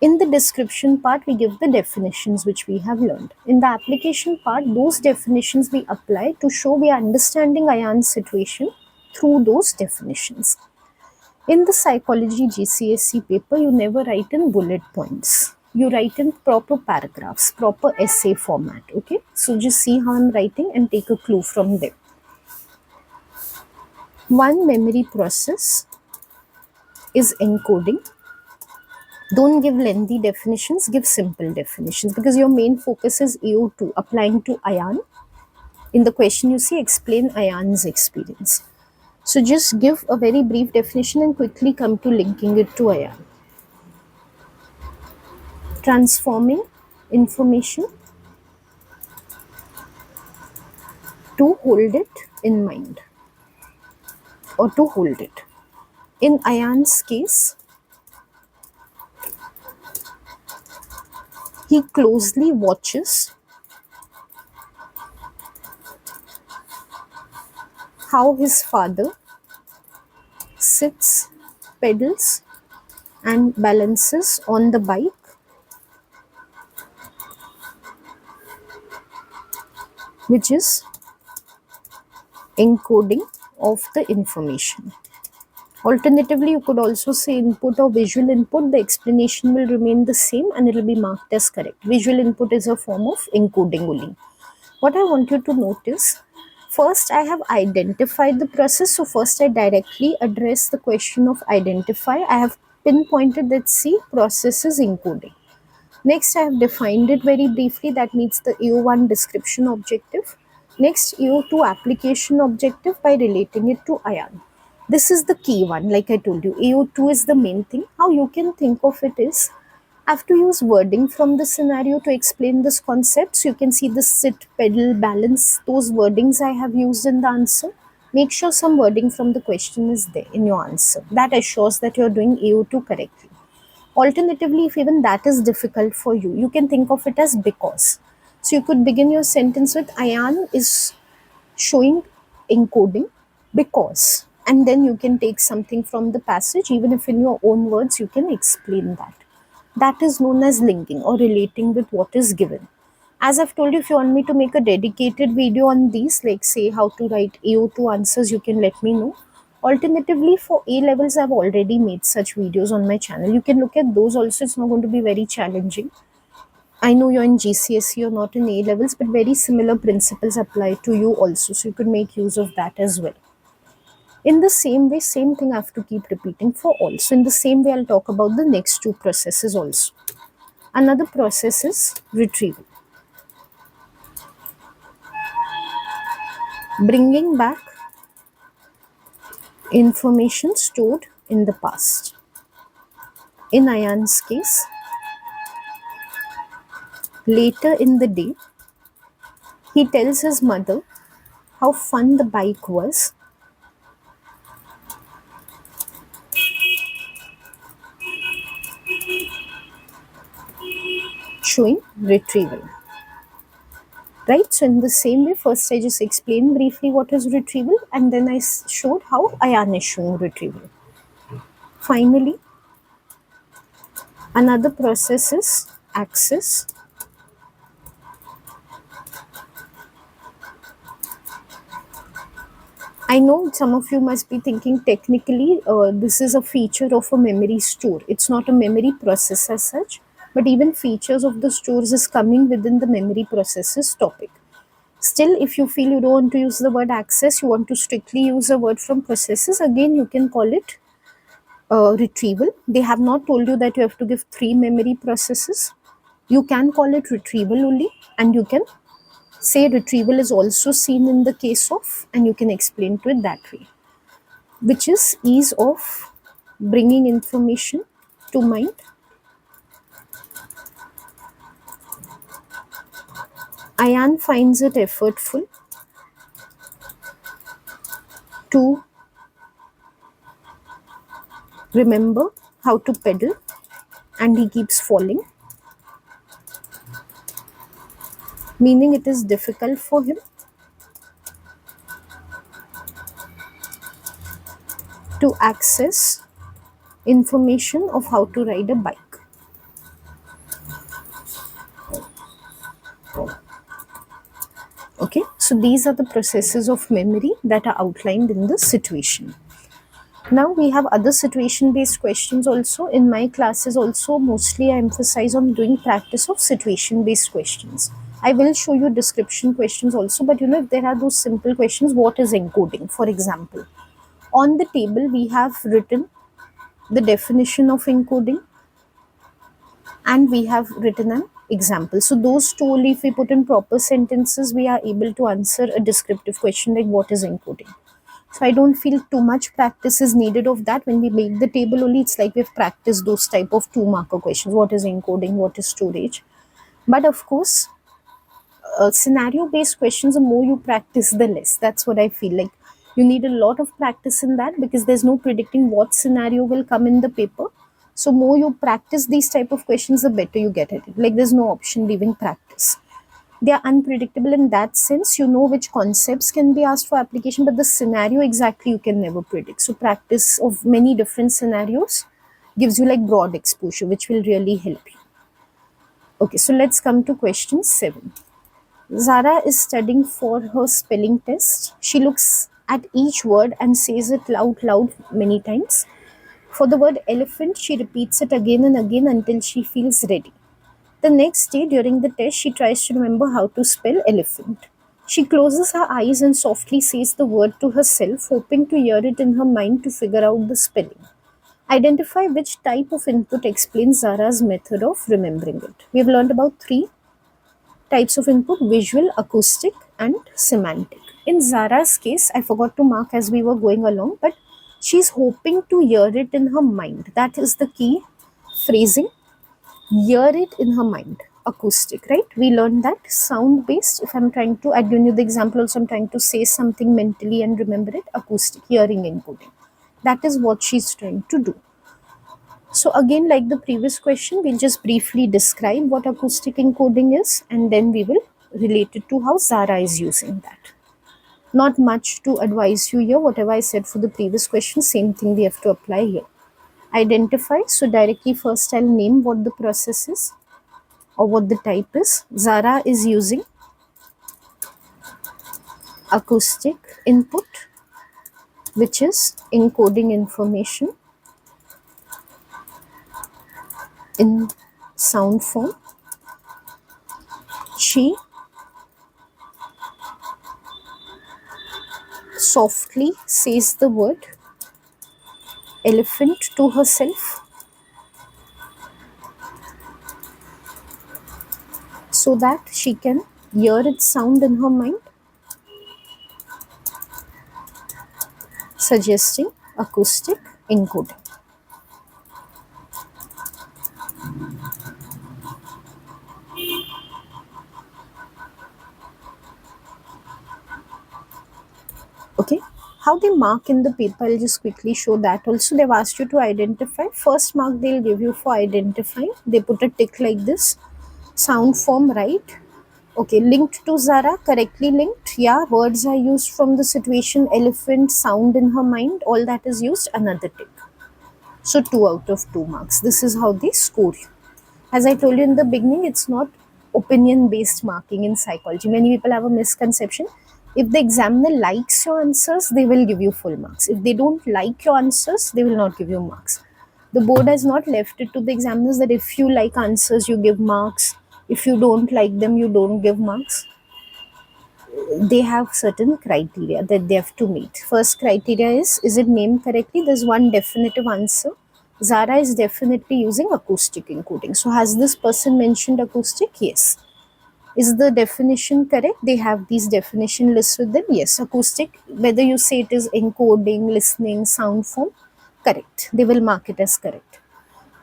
In the description part, we give the definitions which we have learned. In the application part, those definitions we apply to show we are understanding Ayan's situation through those definitions. In the psychology GCSE paper, you never write in bullet points. You write in proper paragraphs, proper essay format. Okay, so just see how I'm writing and take a clue from there. One memory process is encoding. Don't give lengthy definitions, give simple definitions, because your main focus is AO2, applying to Ayan. In the question you see, explain Ayan's experience. So just give a very brief definition and quickly come to linking it to Ayan. Transforming information to hold it in mind or to hold it. In Ayan's case, he closely watches how his father sits, pedals, and balances on the bike, which is encoding of the information. Alternatively, you could also say input or visual input. The explanation will remain the same and it will be marked as correct. Visual input is a form of encoding only. What I want you to notice, First, I have identified the process. So first I directly address the question of identify. I have pinpointed that C process is encoding. Next, I have defined it very briefly. That meets the AO1 description objective. Next, AO2 application objective by relating it to ION. This is the key one, like I told you. AO2 is the main thing. How you can think of it is, I have to use wording from the scenario to explain this concept. So you can see the sit, pedal, balance, those wordings I have used in the answer. Make sure some wording from the question is there in your answer. That assures that you are doing AO2 correctly. Alternatively, if even that is difficult for you, you can think of it as because. So you could begin your sentence with Ayan is showing encoding because, and then you can take something from the passage, even if in your own words you can explain that. That is known as linking or relating with what is given. As I've told you, if you want me to make a dedicated video on these, like say how to write AO2 answers, you can let me know. Alternatively, for A levels, I've already made such videos on my channel. You can look at those also. It's not going to be very challenging. I know you're in GCSE or not in A levels, but very similar principles apply to you also. So you could make use of that as well. In the same way, same thing I have to keep repeating for all. So in the same way, I'll talk about the next two processes also. Another process is retrieval. Bringing back information stored in the past. In Ayan's case, later in the day, he tells his mother how fun the bike was, showing retrieval. Right? So, in the same way, first I just explained briefly what is retrieval and then I showed how Ayan is showing retrieval. Finally, another process is access. I know some of you must be thinking technically this is a feature of a memory store. It's not a memory process as such, but even features of the stores is coming within the memory processes topic. Still, if you feel you don't want to use the word access, you want to strictly use a word from processes, again you can call it retrieval. They have not told you that you have to give 3 memory processes. You can call it retrieval only, and you can say retrieval is also seen in the case of, and you can explain to it that way, which is ease of bringing information to mind. Ayan finds it effortful to remember how to pedal and he keeps falling, meaning it is difficult for him to access information of how to ride a bike. Okay, so these are the processes of memory that are outlined in the situation. Now we have other situation based questions also. In my classes also, mostly I emphasize on doing practice of situation based questions. I will show you description questions also, but if there are those simple questions, what is encoding? For example, on the table we have written the definition of encoding and we have written an example. So those two only, if we put in proper sentences, we are able to answer a descriptive question like what is encoding. So I don't feel too much practice is needed of that. When we make the table only, it's like we've practiced those type of 2-marker questions. What is encoding? What is storage? But of course, scenario based questions, the more you practice, the less. That's what I feel like. You need a lot of practice in that because there's no predicting what scenario will come in the paper. So more you practice these type of questions, the better you get at it. Like there's no option leaving practice. They are unpredictable in that sense. You know which concepts can be asked for application, but the scenario exactly you can never predict. So practice of many different scenarios gives you like broad exposure, which will really help you. Okay, so let's come to question 7. Zara is studying for her spelling test. She looks at each word and says it loud many times. For the word elephant, she repeats it again and again until she feels ready. The next day during the test, she tries to remember how to spell elephant. She closes her eyes and softly says the word to herself, hoping to hear it in her mind to figure out the spelling. Identify which type of input explains Zara's method of remembering it. We have learned about three types of input: visual, acoustic, and semantic. In Zara's case, I forgot to mark as we were going along, but she's hoping to hear it in her mind. That is the key phrasing. Hear it in her mind. Acoustic, right? We learned that sound based. If I'm trying to, I've given you the example also, I'm trying to say something mentally and remember it. Acoustic, hearing encoding. That is what she's trying to do. So again, like the previous question, we'll just briefly describe what acoustic encoding is, and then we will relate it to how Zara is using that. Not much to advise you here. Whatever I said for the previous question, same thing we have to apply here. Identify. So directly first I'll name what the process is or what the type is. Zara is using acoustic input, which is encoding information in sound form. She softly says the word elephant to herself so that she can hear its sound in her mind, suggesting acoustic encoding. Okay, how they mark in the paper, I'll just quickly show that also. They've asked you to identify. First mark they'll give you for identifying. They put a tick like this. Sound form, right? Okay, linked to Zara, correctly linked. Yeah, words are used from the situation. Elephant, sound in her mind, all that is used. Another tick. So 2 out of 2 marks. This is how they score you. As I told you in the beginning, it's not opinion based marking in psychology. Many people have a misconception. If the examiner likes your answers, they will give you full marks. If they don't like your answers, they will not give you marks. The board has not left it to the examiners that if you like answers, you give marks. If you don't like them, you don't give marks. They have certain criteria that they have to meet. First criteria is it named correctly? There's one definitive answer. Zara is definitely using acoustic encoding. So has this person mentioned acoustic? Yes. Is the definition correct? They have these definition lists with them. Yes. Acoustic, whether you say it is encoding, listening, sound form, correct. They will mark it as correct.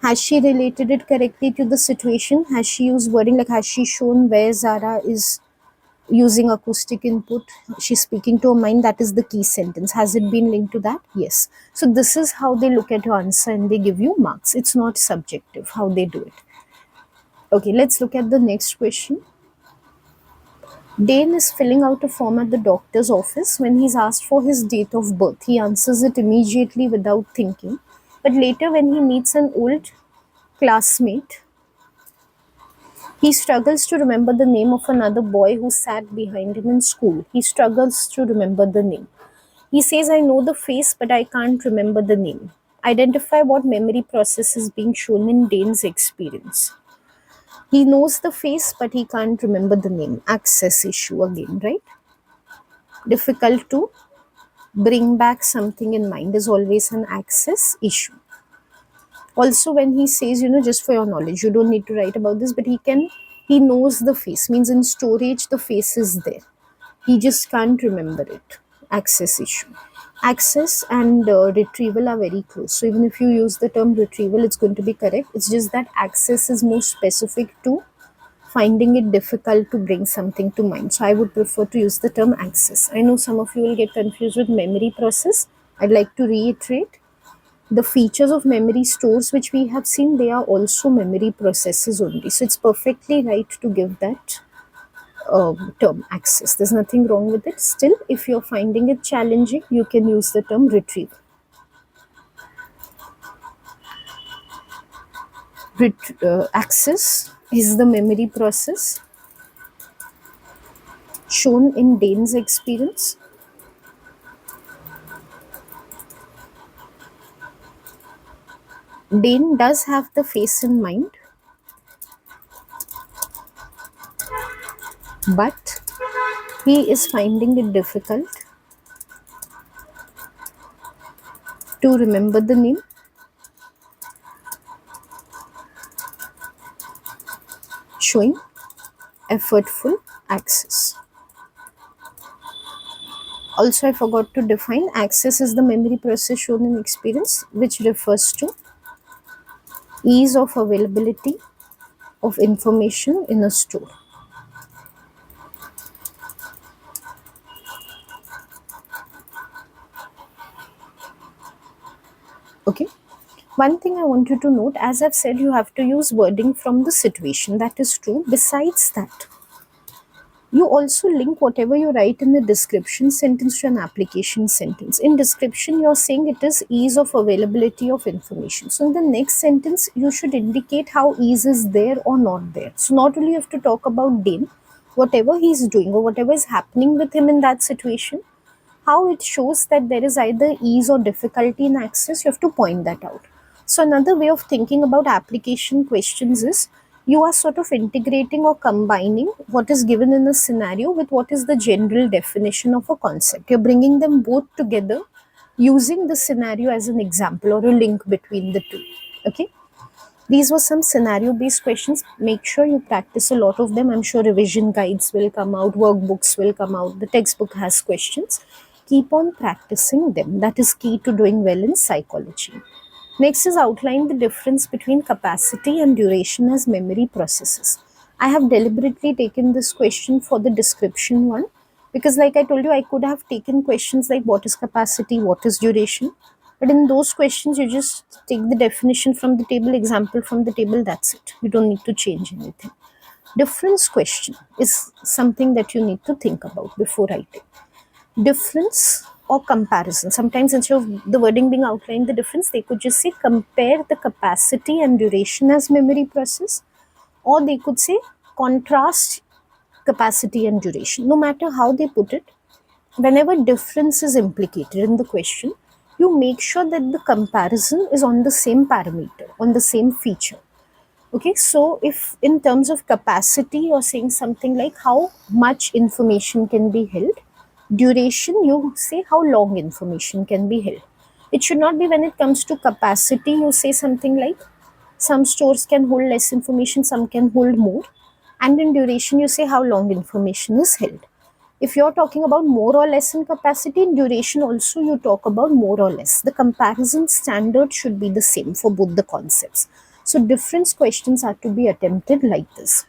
Has she related it correctly to the situation? Has she used wording like, has she shown where Zara is using acoustic input? She's speaking to a mind. That is the key sentence. Has it been linked to that? Yes. So this is how they look at your answer and they give you marks. It's not subjective how they do it. Okay, let's look at the next question. Dane is filling out a form at the doctor's office. When he's asked for his date of birth, he answers it immediately without thinking. But later, when he meets an old classmate, he struggles to remember the name of another boy who sat behind him in school. He struggles to remember the name. He says, I know the face, but I can't remember the name. Identify what memory process is being shown in Dane's experience. He knows the face, but he can't remember the name. Access issue again, right? Difficult to bring back something in mind is always an access issue. Also, when he says, just for your knowledge, you don't need to write about this, but he knows the face, means in storage, the face is there. He just can't remember it. Access issue. Access and retrieval are very close. So even if you use the term retrieval, it's going to be correct. It's just that access is more specific to finding it difficult to bring something to mind. So I would prefer to use the term access. I know some of you will get confused with memory process. I'd like to reiterate. The features of memory stores which we have seen, they are also memory processes only. So it's perfectly right to give that term access. There's nothing wrong with it. Still, if you're finding it challenging, you can use the term retrieval. Access is the memory process shown in Dane's experience. Dane does have the face in mind, but He is finding it difficult to remember the name, showing effortful access. Also, I forgot to define access is the memory process shown in experience, which refers to ease of availability of information in a store. Okay. One thing I want you to note, as I've said, you have to use wording from the situation. That is true. Besides that, you also link whatever you write in the description sentence to an application sentence. In description, you're saying it is ease of availability of information. So in the next sentence, you should indicate how ease is there or not there. So not only you have to talk about Dane, whatever he's doing or whatever is happening with him in that situation, how it shows that there is either ease or difficulty in access, you have to point that out. So another way of thinking about application questions is you are sort of integrating or combining what is given in a scenario with what is the general definition of a concept. You're bringing them both together using the scenario as an example or a link between the two. Okay. These were some scenario based questions. Make sure you practice a lot of them. I'm sure revision guides will come out, workbooks will come out, the textbook has questions. Keep on practicing them. That is key to doing well in psychology. Next is outline the difference between capacity and duration as memory processes. I have deliberately taken this question for the description one because, like I told you, I could have taken questions like what is capacity, what is duration. But in those questions, you just take the definition from the table, example from the table, that's it. You don't need to change anything. Difference question is something that you need to think about before writing. Difference or comparison. Sometimes instead of the wording being outlined the difference, they could just say compare the capacity and duration as memory process, or they could say contrast capacity and duration. No matter how they put it, whenever difference is implicated in the question, you make sure that the comparison is on the same parameter, on the same feature. Okay, so if in terms of capacity, you're saying something like how much information can be held, duration, you say how long information can be held. It should not be when it comes to capacity, you say something like some stores can hold less information, some can hold more. And in duration, you say how long information is held. If you're talking about more or less in capacity, in duration also you talk about more or less. The comparison standard should be the same for both the concepts. So difference questions are to be attempted like this.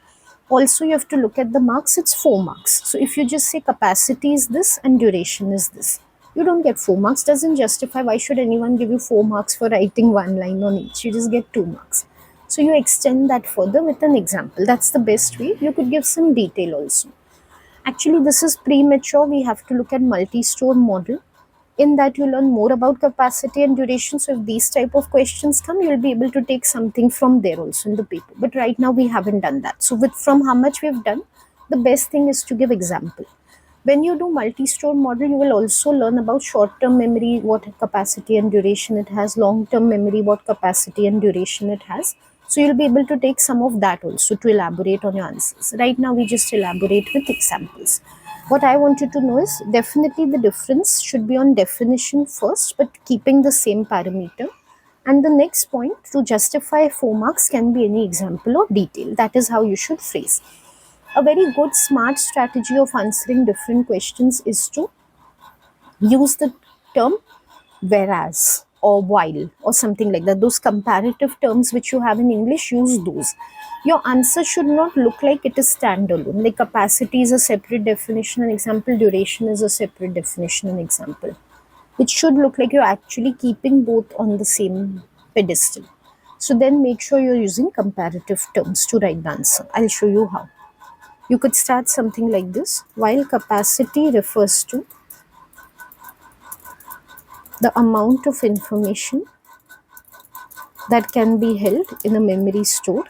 Also, you have to look at the marks, it's 4 marks. So if you just say capacity is this and duration is this, you don't get 4 marks, doesn't justify. Why should anyone give you 4 marks for writing one line on each? You just get 2 marks. So you extend that further with an example. That's the best way. You could give some detail also. Actually, this is premature. We have to look at multi-store model. In that, you learn more about capacity and duration. So if these type of questions come, you'll be able to take something from there also in the paper. But right now, we haven't done that. So with from how much we've done, the best thing is to give example. When you do multi-store model, you will also learn about short-term memory, what capacity and duration it has, long-term memory, what capacity and duration it has. So you'll be able to take some of that also to elaborate on your answers. Right now, we just elaborate with examples. What I want you to know is definitely the difference should be on definition first, but keeping the same parameter. And the next point, to justify 4 marks, can be any example or detail. That is how you should phrase. A very good smart strategy of answering different questions is to use the term whereas or while or something like that. Those comparative terms which you have in English, use those. Your answer should not look like it is standalone. Like capacity is a separate definition and example, duration is a separate definition and example. It should look like you're actually keeping both on the same pedestal. So then make sure you're using comparative terms to write the answer. I'll show you how. You could start something like this. While capacity refers to the amount of information that can be held in a memory store,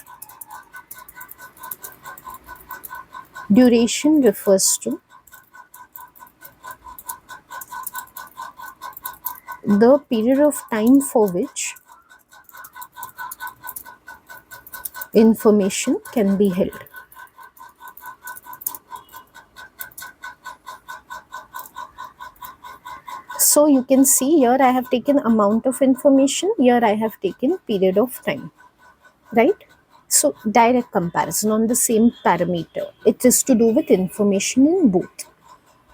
duration refers to the period of time for which information can be held. So you can see here I have taken amount of information, here I have taken period of time, right? So direct comparison on the same parameter. It is to do with information in both.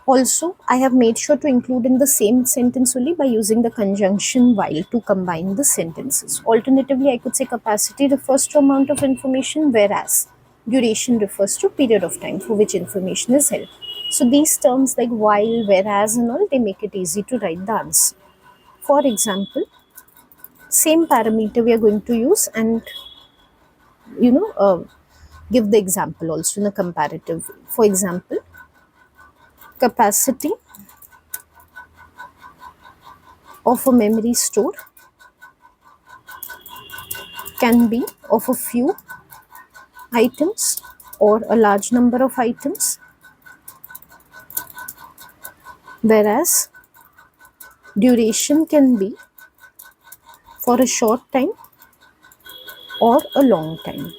Also, I have made sure to include in the same sentence only by using the conjunction while to combine the sentences. Alternatively, I could say capacity refers to amount of information, whereas duration refers to period of time for which information is held. So these terms like while, whereas and all, they make it easy to write the answer. For example, same parameter we are going to use and give the example also in a comparative way. For example, capacity of a memory store can be of a few items or a large number of items, whereas duration can be for a short time or a long time.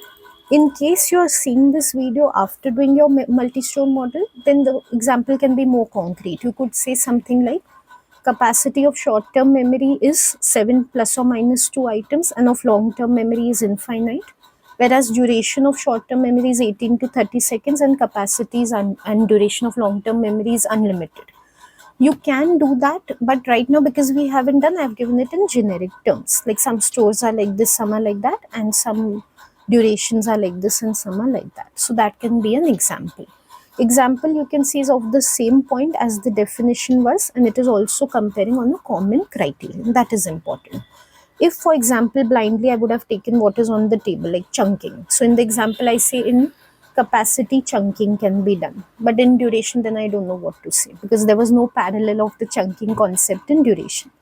In case you are seeing this video after doing your multi-store model, then the example can be more concrete. You could say something like capacity of short-term memory is 7 plus or minus 2 items and of long-term memory is infinite, whereas duration of short-term memory is 18 to 30 seconds and capacities and duration of long-term memory is unlimited. You can do that, but right now because we haven't done, I've given it in generic terms. Like some stores are like this, some are like that, and some durations are like this and some are like that. So that can be an example. Example you can see is of the same point as the definition was, and it is also comparing on a common criterion. That is important. If for example blindly I would have taken what is on the table like chunking, so in the example I say in capacity chunking can be done, but in duration then I don't know what to say because there was no parallel of the chunking concept in duration.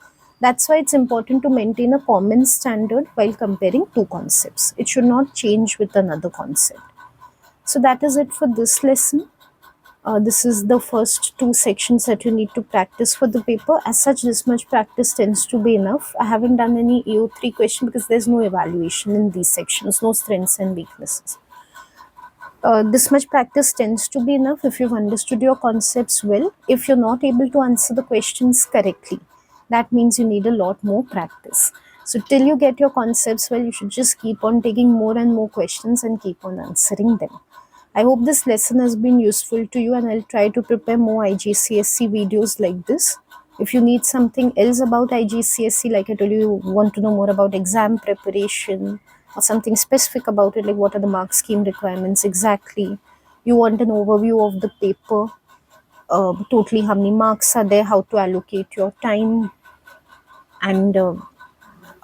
That's why it's important to maintain a common standard while comparing two concepts. It should not change with another concept. So that is it for this lesson. This is the first two sections that you need to practice for the paper. As such, this much practice tends to be enough. I haven't done any EO3 question because there's no evaluation in these sections, no strengths and weaknesses. This much practice tends to be enough if you've understood your concepts well. If you're not able to answer the questions correctly, that means you need a lot more practice. So till you get your concepts well, you should just keep on taking more and more questions and keep on answering them. I hope this lesson has been useful to you, and I'll try to prepare more IGCSE videos like this. If you need something else about IGCSE, like I told you, you want to know more about exam preparation or something specific about it, like what are the mark scheme requirements exactly, you want an overview of the paper, totally how many marks are there, how to allocate your time, and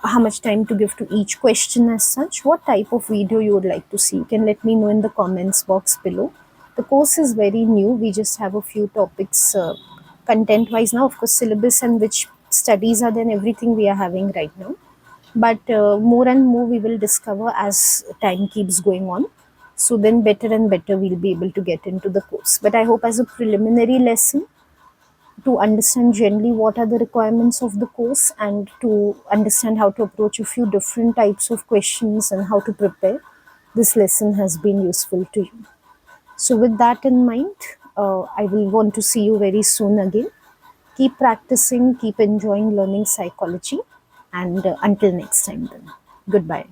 how much time to give to each question as such, what type of video you would like to see, you can let me know in the comments box below. The course is very new, we just have a few topics content wise now. Of course, syllabus and which studies are then everything we are having right now, but more and more we will discover as time keeps going on. So then better and better we'll be able to get into the course. But I hope as a preliminary lesson, to understand generally what are the requirements of the course and to understand how to approach a few different types of questions and how to prepare, this lesson has been useful to you. So with that in mind, I will want to see you very soon again. Keep practicing, keep enjoying learning psychology, and until next time then, goodbye.